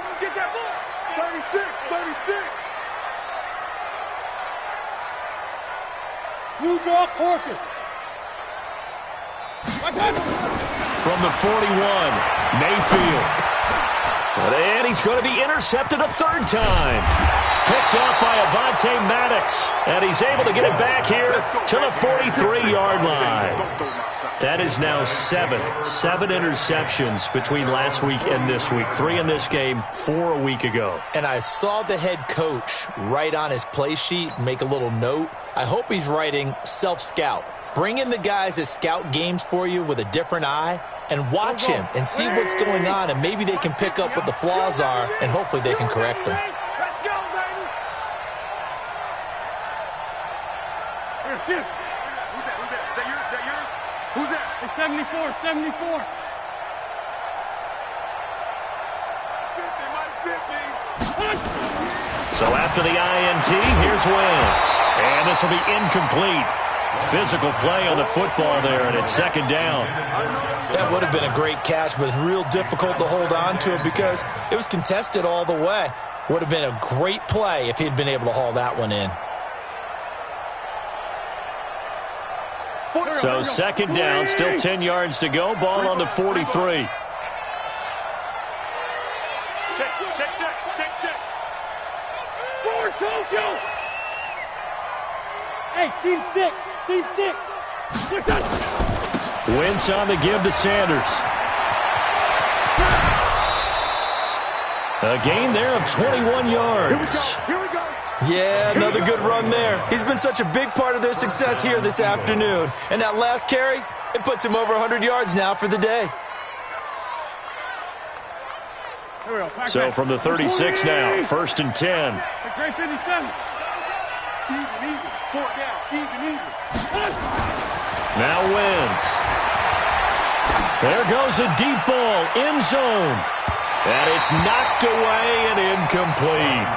Let's get that ball. 36. Blue draw Corpus. From the 41, Mayfield. And he's going to be intercepted a third time. Picked up by Avonte Maddox. And he's able to get it back here to the 43-yard line. That is now 7 interceptions between last week and this week. 3 in this game, 4 a week ago. And I saw the head coach write on his play sheet, make a little note. I hope he's writing self-scout. Bring in the guys that scout games for you with a different eye and watch him and see what's going on, and maybe they can pick up what the flaws are, and hopefully they can correct them. Let's go, baby. Who's that? Is that yours? Who's that? It's 74. 50. So after the INT, here's Wentz. And this will be incomplete. Physical play on the football there, and it's second down. That would have been a great catch, but it's real difficult to hold on to it because it was contested all the way. Would have been a great play if he'd been able to haul that one in. So second down, still 10 yards to go. Ball on the 43. Check. Forward, Tokyo. Hey, Team 6. Wentz on the give to Sanders. A gain there of 21 yards. Here we go. Yeah, another good run there. He's been such a big part of their success here this afternoon. And that last carry, it puts him over 100 yards now for the day. So from the 36 now, 1st and 10. Great 57. Even. 4 down. Even. Now Wentz. There goes a deep ball, end zone. And it's knocked away and incomplete.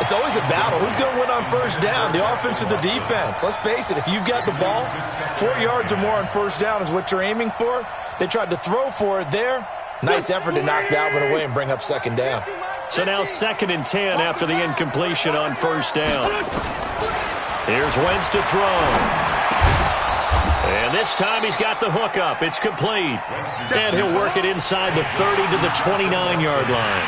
It's always a battle. Who's going to win on first down, the offense or the defense? Let's face it, if you've got the ball, 4 yards or more on first down is what you're aiming for. They tried to throw for it there. Nice effort to knock that one away and bring up second down. So now 2nd and 10 after the incompletion on first down. Here's Wentz to throw. And this time he's got the hook up. It's complete. And he'll work it inside the 30 to the 29-yard line.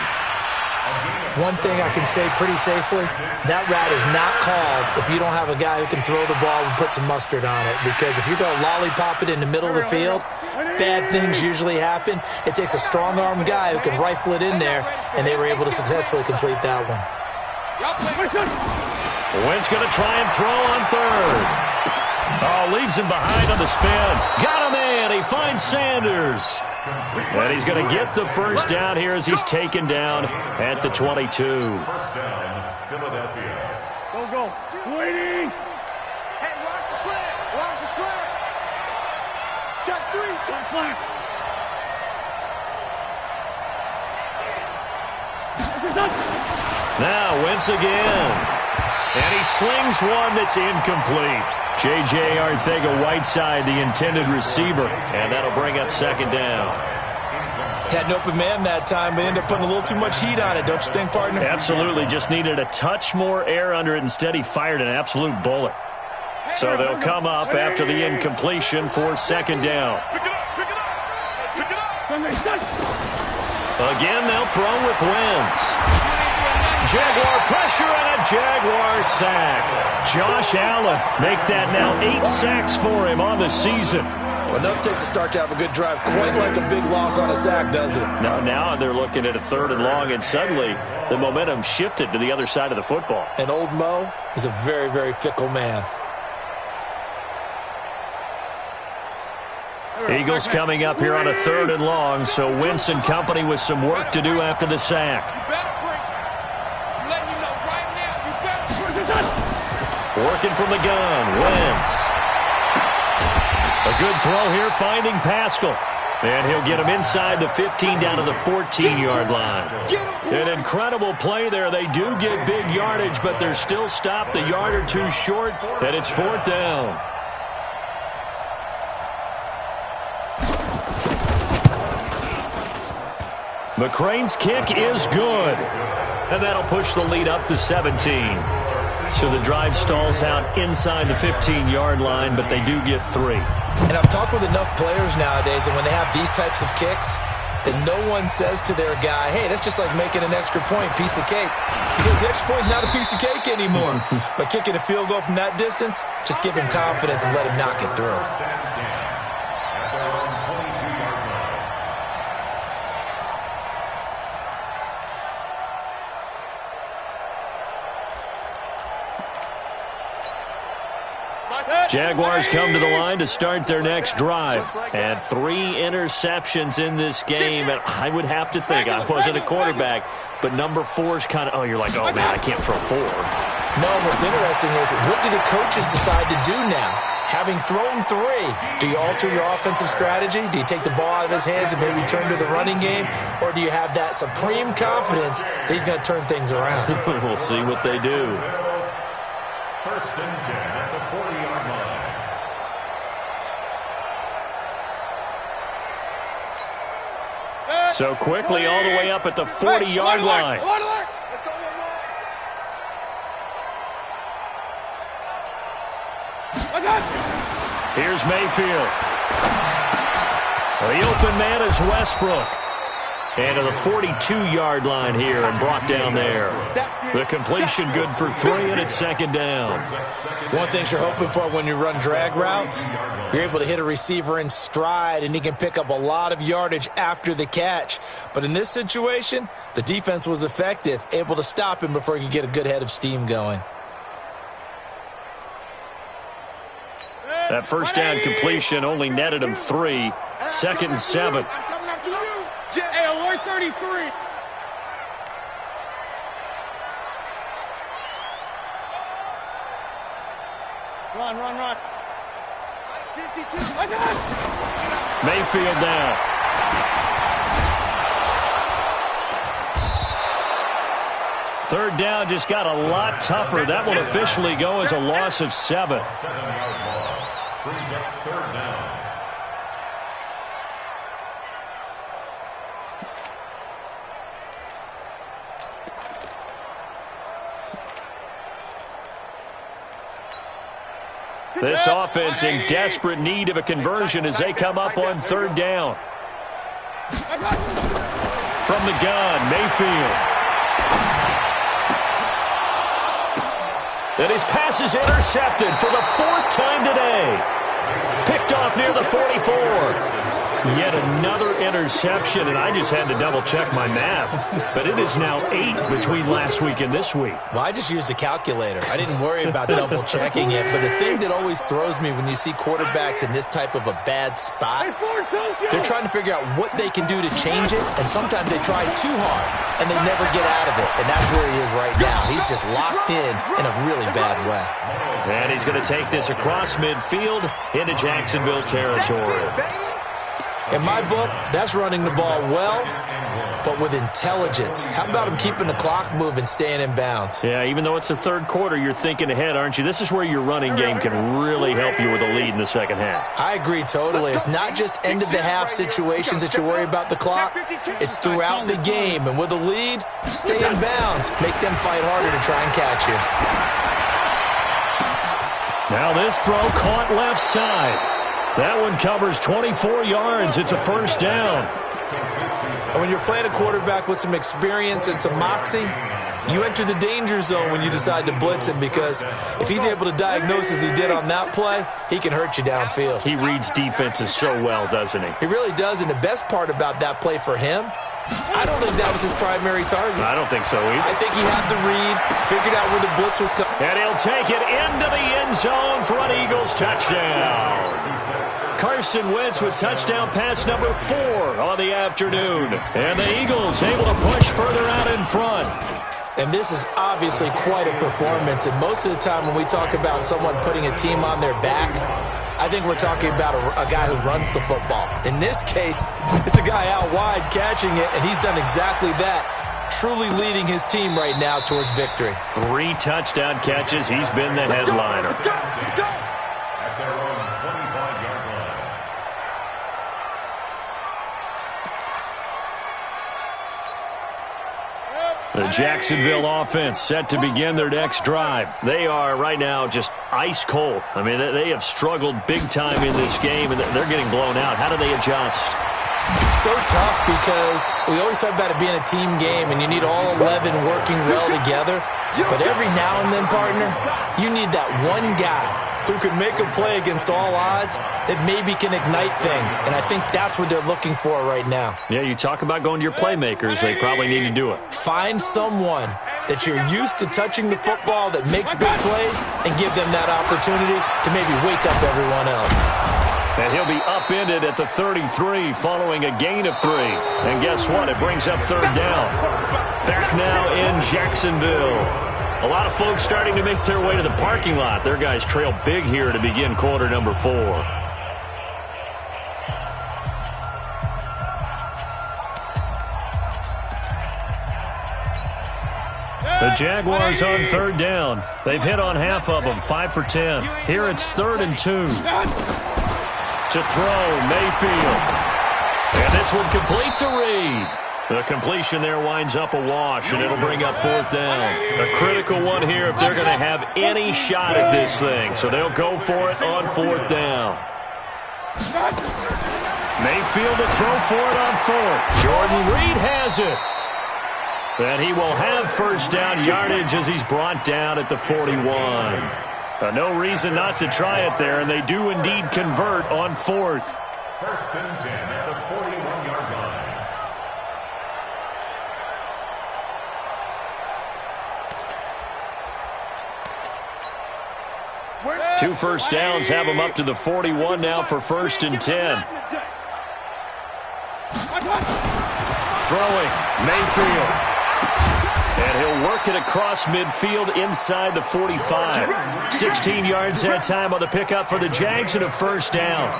One thing I can say pretty safely, that route is not called if you don't have a guy who can throw the ball and put some mustard on it. Because if you're going to lollipop it in the middle of the field, bad things usually happen. It takes a strong-armed guy who can rifle it in there, and they were able to successfully complete that one. Wentz going to try and throw on third. Oh, leaves him behind on the spin. Got him in. He finds Sanders. And he's going to get the first down here as he's taken down at the 22. First down, Philadelphia. Go. Waiting. Hey, watch the slant. Check 3. Now Wentz again. And he slings one that's incomplete. J.J. Arcega-Whiteside, the intended receiver. And that'll bring up second down. Had an open man that time, but ended up putting a little too much heat on it, don't you think, partner? Absolutely. Just needed a touch more air under it. Instead, he fired an absolute bullet. So they'll come up after the incompletion for second down. Again, they'll throw with Wentz. Jaguar pressure and a Jaguar sack. Josh Allen make that now 8 sacks for him on the season. Well, enough takes a start to have a good drive. Quite like a big loss on a sack, does it? Now they're looking at a 3rd and long, and suddenly the momentum shifted to the other side of the football. And old Mo is a very, very fickle man. Eagles coming up here on a 3rd and long, so Wentz and company with some work to do after the sack. Working from the gun, Wentz. A good throw here, finding Pascal. And he'll get him inside the 15 down to the 14-yard line. An incredible play there. They do get big yardage, but they're still stopped the yard or two short, and it's 4th down. McCrane's kick is good. And that'll push the lead up to 17. So the drive stalls out inside the 15-yard line, but they do get 3. And I've talked with enough players nowadays, and when they have these types of kicks, then no one says to their guy, hey, that's just like making an extra point, piece of cake. Because the extra point is not a piece of cake anymore. But kicking a field goal from that distance, just give him confidence and let him knock it through. Jaguars come to the line to start their next drive. And 3 interceptions in this game. And I would have to think, I wasn't a quarterback, but number 4 is kind of, oh, you're like, oh, man, I can't throw 4. No, what's interesting is, what do the coaches decide to do now? Having thrown 3, do you alter your offensive strategy? Do you take the ball out of his hands and maybe turn to the running game? Or do you have that supreme confidence that he's going to turn things around? We'll see what they do. 1st and 10 at the 40-yard line. So quickly all the way up at the 40-yard line. Let's go. Here's Mayfield. The open man is Westbrook. And to the 42-yard line here and brought down there. The completion good for 3, and it's 2nd down. One thing you're hoping for when you run drag routes, you're able to hit a receiver in stride, and he can pick up a lot of yardage after the catch. But in this situation, the defense was effective, able to stop him before he could get a good head of steam going. That first down completion only netted him 3. 2nd and 7. Hey, alert 33. Run. 52. Mayfield down. Third down just got a lot tougher. That will officially go as a loss of 7. 7-yard loss brings up 3rd down. This offense in desperate need of a conversion as they come up on 3rd down. From the gun, Mayfield. And his pass is intercepted for the 4th time today. Picked off near the 44. Yet another interception, and I just had to double-check my math. But it is now 8 between last week and this week. Well, I just used a calculator. I didn't worry about double-checking it. But the thing that always throws me when you see quarterbacks in this type of a bad spot, they're trying to figure out what they can do to change it, and sometimes they try too hard, and they never get out of it. And that's where he is right now. He's just locked in a really bad way. And he's going to take this across midfield into Jacksonville territory. In my book, that's running the ball well but with intelligence. How about him keeping the clock moving, staying in bounds? Yeah, even though it's the third quarter, you're thinking ahead, aren't you? This is where your running game can really help you with a lead in the second half. I agree totally. It's not just end-of-the-half situations that you worry about the clock. It's throughout the game. And with a lead, stay in bounds. Make them fight harder to try and catch you. Now this throw caught left side. That one covers 24 yards. It's a first down. And when you're playing a quarterback with some experience and some moxie, you enter the danger zone when you decide to blitz him, because if he's able to diagnose as he did on that play, he can hurt you downfield. He reads defenses so well, doesn't he? He really does, and the best part about that play for him, I don't think that was his primary target. I don't think so either. I think he had the read, figured out where the blitz was coming. And he'll take it into the end zone for an Eagles touchdown. Carson Wentz with touchdown pass number 4 on the afternoon. And the Eagles able to push further out in front. And this is obviously quite a performance. And most of the time when we talk about someone putting a team on their back, I think we're talking about a guy who runs the football. In this case, it's a guy out wide catching it, and he's done exactly that, truly leading his team right now towards victory. 3 touchdown catches. He's been the headliner. At their own 25-yard line. The Jacksonville offense set to begin their next drive. They are right now just ice cold. I mean, they have struggled big time in this game, and they're getting blown out. How do they adjust? So tough, because we always talk about it being a team game, and you need all 11 working well together. But every now and then, partner, you need that one guy who can make a play against all odds that maybe can ignite things. And I think that's what they're looking for right now. Yeah, you talk about going to your playmakers. They probably need to do it. Find someone that you're used to touching the football that makes big plays and give them that opportunity to maybe wake up everyone else. And he'll be upended at the 33 following a gain of 3. And guess what? It brings up third down. Back now in Jacksonville. A lot of folks starting to make their way to the parking lot. Their guys trail big here to begin quarter number 4. The Jaguars on third down. They've hit on half of them, 5 for 10. Here it's 3rd and 2. To throw, Mayfield. And this one complete to Reed. The completion there winds up a wash, and it'll bring up 4th down. A critical one here if they're going to have any shot at this thing. So they'll go for it on 4th down. Mayfield to throw for it on 4th. Jordan Reed has it. And he will have first down yardage as he's brought down at the 41. No reason not to try it there, and they do indeed convert on 4th. 1st and 10 at the 41-yard line. 2 first downs have them up to the 41 now for 1st and 10. Throwing, Mayfield. And he'll work it across midfield inside the 45. 16 yards that time on the pickup for the Jags and a first down.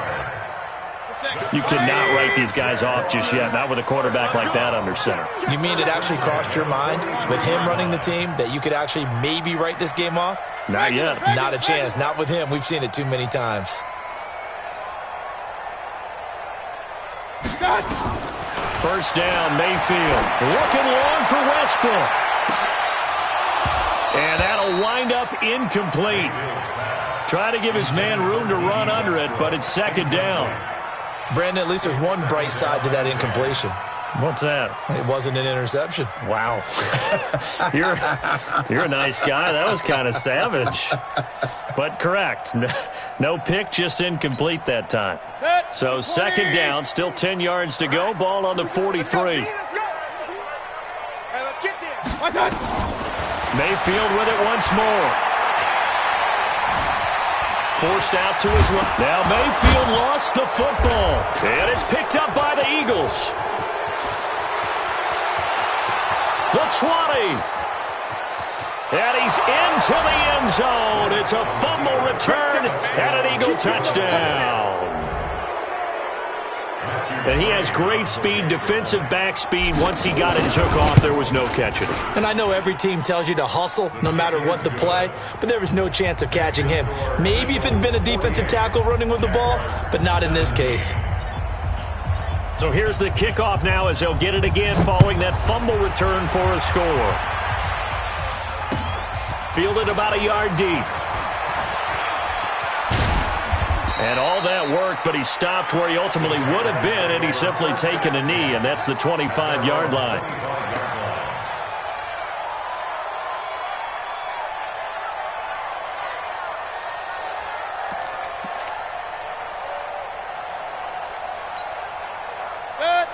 You cannot write these guys off just yet, not with a quarterback like that under center. You mean it actually crossed your mind with him running the team that you could actually maybe write this game off? Not yet. Not a chance. Not with him. We've seen it too many times. First down, Mayfield. Looking long for Westbrook. And that'll wind up incomplete. Trying to give his man room to run under it, but it's 2nd down. Brandon, at least there's one bright side to that incompletion. What's that? It wasn't an interception. Wow. You're a nice guy. That was kind of savage. But correct. No pick, just incomplete that time. So 2nd down, still 10 yards to go. Ball on the 43. Mayfield with it once more. Forced out to his left. Now Mayfield lost the football. And it's picked up by the Eagles. The 20. And he's into the end zone. It's a fumble return and an Eagle touchdown. And he has great speed, defensive back speed. Once he got it and took off, there was no catching him. And I know every team tells you to hustle no matter what the play, but there was no chance of catching him. Maybe if it had been a defensive tackle running with the ball, but not in this case. So here's the kickoff now as he'll get it again following that fumble return for a score. Fielded about a yard deep. And all that work, but he stopped where he ultimately would have been, and he's simply taken a knee, and that's the 25-yard line.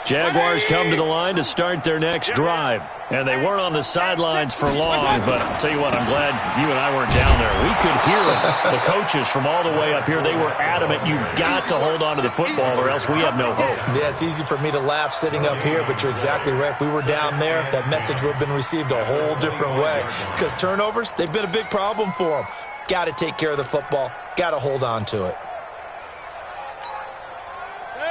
Jaguars come to the line to start their next drive. And they weren't on the sidelines for long, but I'll tell you what, I'm glad you and I weren't down there. We could hear them. The coaches from all the way up here, they were adamant, you've got to hold on to the football or else we have no hope. Yeah, it's easy for me to laugh sitting up here, but you're exactly right. If we were down there, that message would have been received a whole different way. Because turnovers, they've been a big problem for them. Got to take care of the football. Got to hold on to it.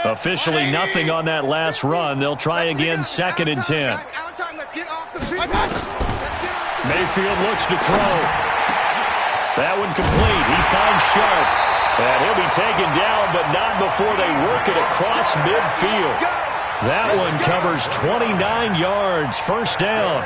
Officially nothing on that last run. They'll try again, 2nd and 10. Mayfield looks to throw. That one complete. He finds Sharp. And he'll be taken down, but not before they work it across midfield. That one covers 29 yards. First down.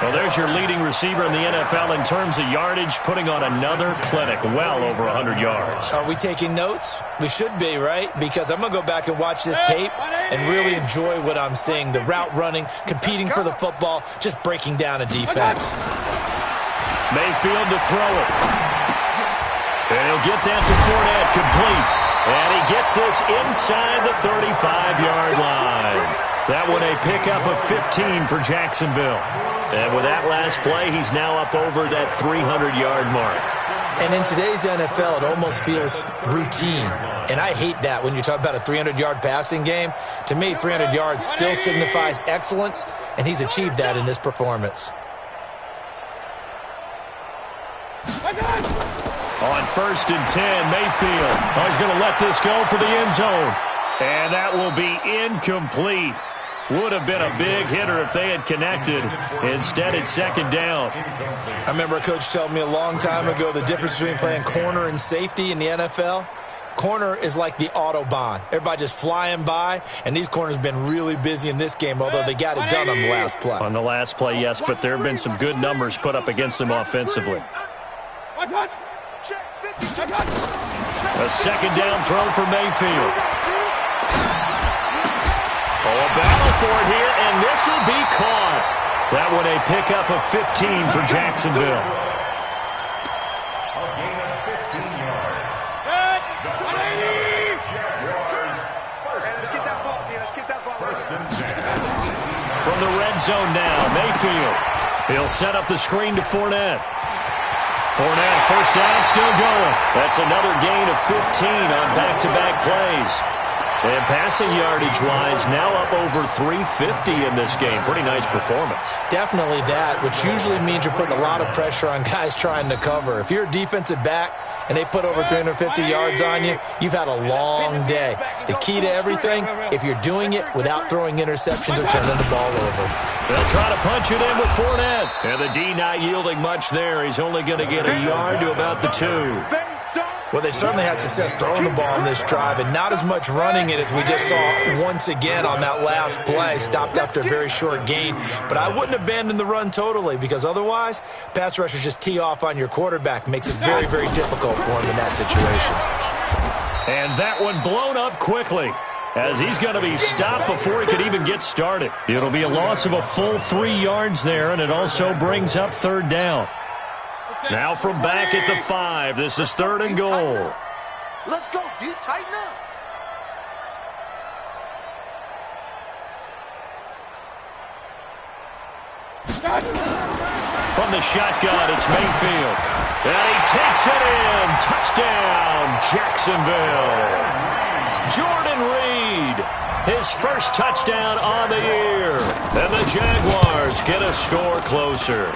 Well, there's your leading receiver in the NFL in terms of yardage, putting on another clinic, well over 100 yards. Are we taking notes? We should be, right? Because I'm going to go back and watch this tape and really enjoy what I'm seeing. The route running, competing for the football, just breaking down a defense. Mayfield to throw it. And he'll get that to Fournette, complete. And he gets this inside the 35-yard line. That one a pickup of 15 for Jacksonville. And with that last play, he's now up over that 300-yard mark. And in today's NFL, it almost feels routine. And I hate that when you talk about a 300-yard passing game. To me, 300 yards still signifies excellence, and he's achieved that in this performance. On 1st and 10, Mayfield. Oh, he's going to let this go for the end zone. And that will be incomplete. Would have been a big hitter if they had connected. Instead, it's 2nd down. I remember a coach telling me a long time ago the difference between playing corner and safety in the NFL. Corner is like the Autobahn. Everybody just flying by, and these corners have been really busy in this game, although they got it done on the last play. On the last play, yes, but there have been some good numbers put up against them offensively. A 2nd down throw for Mayfield. Oh, a battle for it here, and this will be caught. That one a pickup of 15 for Jacksonville. A gain of 15 yards. Let's get that ball, man. Let's get that ball. 1st and 10. From the red zone now, Mayfield. He'll set up the screen to Fournette. Fournette, first down, still going. That's another gain of 15 on back-to-back plays. And passing yardage-wise, now up over 350 in this game. Pretty nice performance. Definitely that, which usually means you're putting a lot of pressure on guys trying to cover. If you're a defensive back and they put over 350 yards on you, you've had a long day. The key to everything, if you're doing it without throwing interceptions or turning the ball over. They'll try to punch it in with Fournette. And the D not yielding much there. He's only going to get a yard to about the 2. Well, they certainly had success throwing the ball on this drive and not as much running it as we just saw once again on that last play. Stopped after a very short gain. But I wouldn't abandon the run totally because otherwise, pass rushers just tee off on your quarterback. Makes it very, very difficult for him in that situation. And that one blown up quickly as he's going to be stopped before he could even get started. It'll be a loss of a full 3 yards there, and it also brings up 3rd down. Now from back at the 5, this is 3rd and goal. Let's go, dude. Tighten up. From the shotgun, it's Mayfield. And he takes it in. Touchdown, Jacksonville. Jordan Reed, his first touchdown on the year. And the Jaguars get a score closer.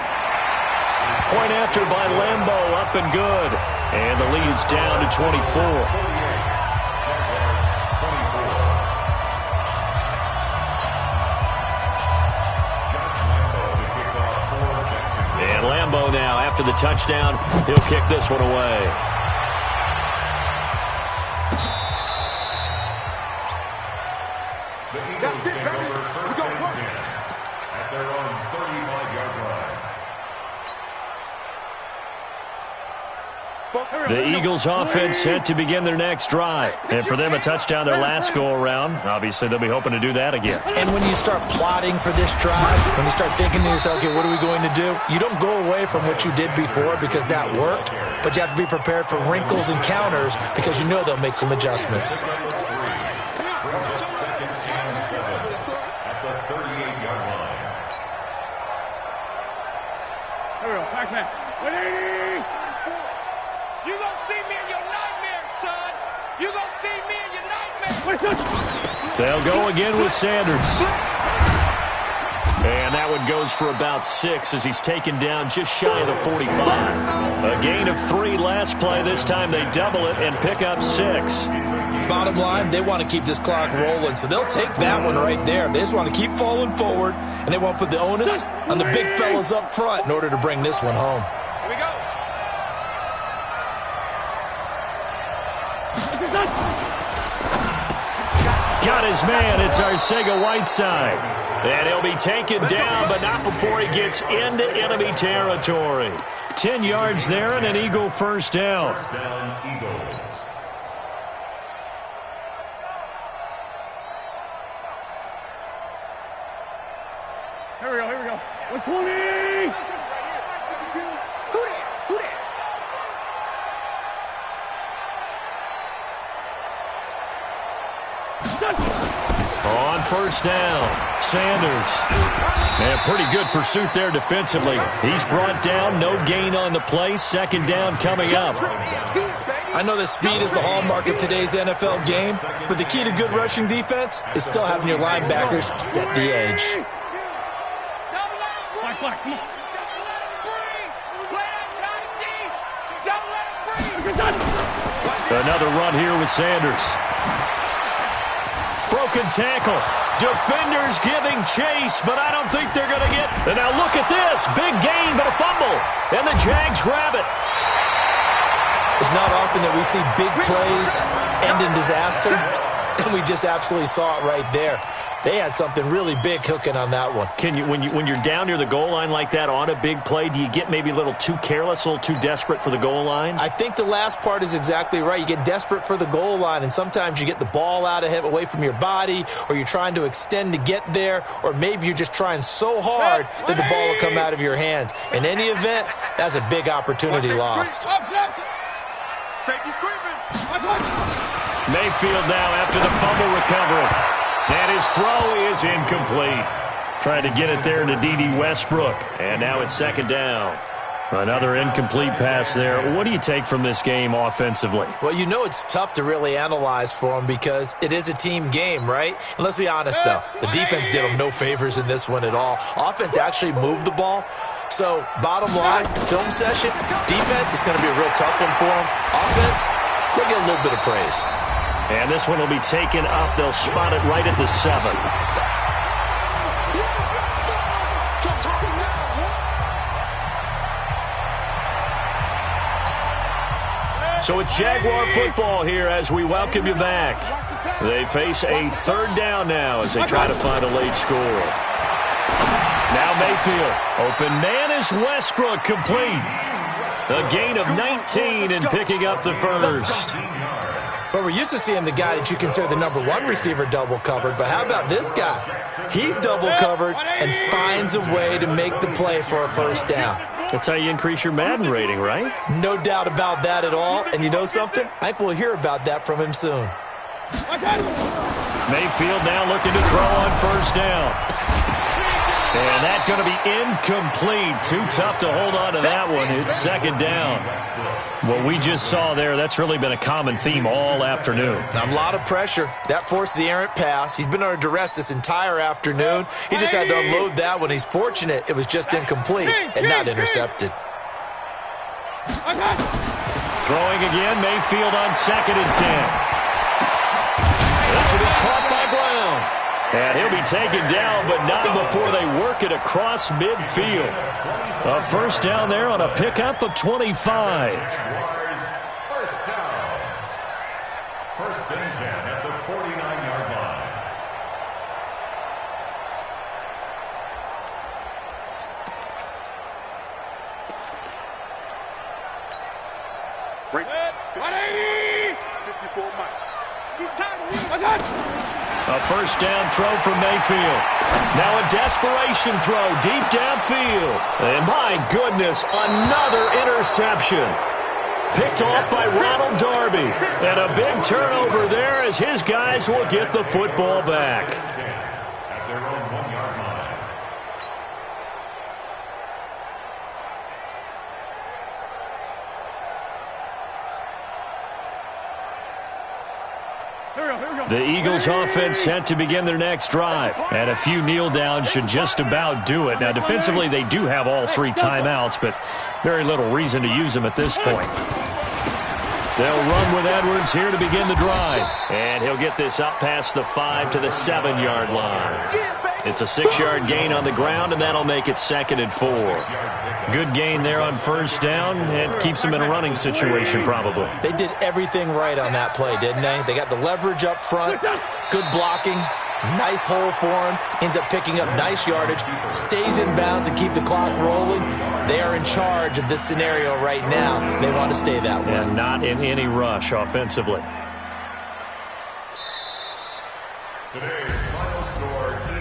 Point after by Lambeau, up and good. And the lead's down to 24. combo now. After the touchdown, he'll kick this one away. The Eagles take over first and 10 at their own 35-yard line. The Eagles offense set to begin their next drive. And for them, a touchdown their last go-around. Obviously, they'll be hoping to do that again. And when you start plotting for this drive, when you start thinking to yourself, okay, what are we going to do? You don't go away from what you did before because that worked, but you have to be prepared for wrinkles and counters because you know they'll make some adjustments. Second and 7 at the 38-yard line. Here we go. Back man. 180. You gonna see me in your nightmare, son. You gonna see me in your nightmare. They'll go again with Sanders. And that one goes for about 6 as he's taken down just shy of the 45. A gain of 3 last play. This time they double it and pick up 6. Bottom line, they want to keep this clock rolling, so they'll take that one right there. They just want to keep falling forward, and they want to put the onus on the big fellas up front in order to bring this one home. Here we go. Got his man. It's Arcega-Whiteside. And he'll be taken down, but not before he gets into enemy territory. 10 yards there and an Eagle first down. First down, Eagles. Here we go. Here we go. 120. Who that? Who that? On first down, Sanders. And pretty good pursuit there defensively. He's brought down, no gain on the play. Second down coming up. I know that speed is the hallmark of today's NFL game, but the key to good rushing defense is still having your linebackers set the edge. Black, black, come on. Another run here with Sanders. Broken tackle. Defenders giving chase, but I don't think they're going to get... And now look at this. Big gain, but a fumble. And the Jags grab it. It's not often that we see big plays end in disaster, and we just absolutely saw it right there. They had something really big hooking on that one. Can you, when you're down near the goal line like that on a big play, do you get maybe a little too careless, a little too desperate for the goal line? I think the last part is exactly right. You get desperate for the goal line, and sometimes you get the ball out of it, away from your body, or you're trying to extend to get there, or maybe you're just trying so hard that the ball will come out of your hands. In any event, that's a big opportunity lost. Mayfield now after the fumble recovery. And his throw is incomplete. Trying to get it there to D.D. Westbrook. And now it's second down. Another incomplete pass there. What do you take from this game offensively? Well, you know it's tough to really analyze for them because it is a team game, right? And let's be honest, though. The defense did them no favors in this one at all. Offense actually moved the ball. So, bottom line, film session, defense is going to be a real tough one for them. Offense, they'll get a little bit of praise. And this one will be taken up. They'll spot it right at the 7. So it's Jaguar football here as we welcome you back. They face a third down now as they try to find a late score. Now Mayfield. Open man is Westbrook, complete. A gain of 19 and picking up the first. But we're used to seeing the guy that you consider the number 1 receiver double covered. But how about this guy? He's double covered and finds a way to make the play for a first down. That's how you increase your Madden rating, right? No doubt about that at all. And you know something? I think we'll hear about that from him soon. Mayfield now looking to throw on first down. And that's going to be incomplete. Too tough to hold on to that one. It's second down. What we just saw there, that's really been a common theme all afternoon. A lot of pressure. That forced the errant pass. He's been under duress this entire afternoon. He just had to unload that one. He's fortunate it was just incomplete and not intercepted. Throwing again, Mayfield on second and 10. This will be caught by Brown. And he'll be taken down, but not before they work it across midfield. A first down there on a pickup of 25. First down. First and 10 at the 49-yard line. Break. 180. 54 Mike. He's tired of A first down throw from Mayfield. Now a desperation throw deep downfield. And my goodness, another interception. Picked off by Ronald Darby. And a big turnover there as his guys will get the football back. At their own 1-yard line. The Eagles offense set to begin their next drive. And a few kneel downs should just about do it. Now defensively they do have all 3 timeouts, but very little reason to use them at this point. They'll run with Edwards here to begin the drive. And he'll get this up past the 5 to the 7-yard line. It's a 6-yard gain on the ground, and that'll make it 2nd and 4. Good gain there on first down. It keeps them in a running situation probably. They did everything right on that play, didn't they? They got the leverage up front, good blocking, nice hole for him, ends up picking up nice yardage, stays in bounds and keep the clock rolling. They are in charge of this scenario right now. They want to stay that way. And not in any rush offensively.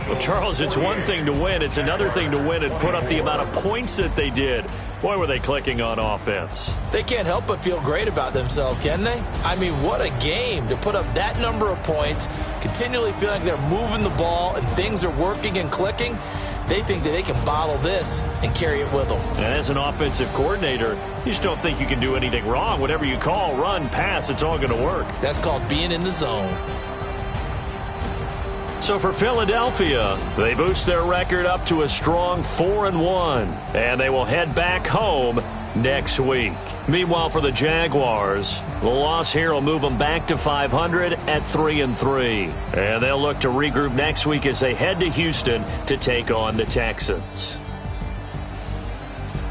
Well, Charles, it's one thing to win. It's another thing to win and put up the amount of points that they did. Boy, were they clicking on offense. They can't help but feel great about themselves, can they? I mean, what a game to put up that number of points, continually feeling like they're moving the ball and things are working and clicking. They think that they can bottle this and carry it with them. And as an offensive coordinator, you just don't think you can do anything wrong. Whatever you call, run, pass, it's all going to work. That's called being in the zone. So for Philadelphia, they boost their record up to a strong 4-1, and they will head back home next week. Meanwhile, for the Jaguars, the loss here will move them back to 500 at 3-3, and they'll look to regroup next week as they head to Houston to take on the Texans.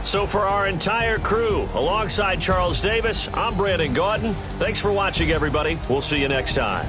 So for our entire crew, alongside Charles Davis, I'm Brandon Gautin. Thanks for watching, everybody. We'll see you next time.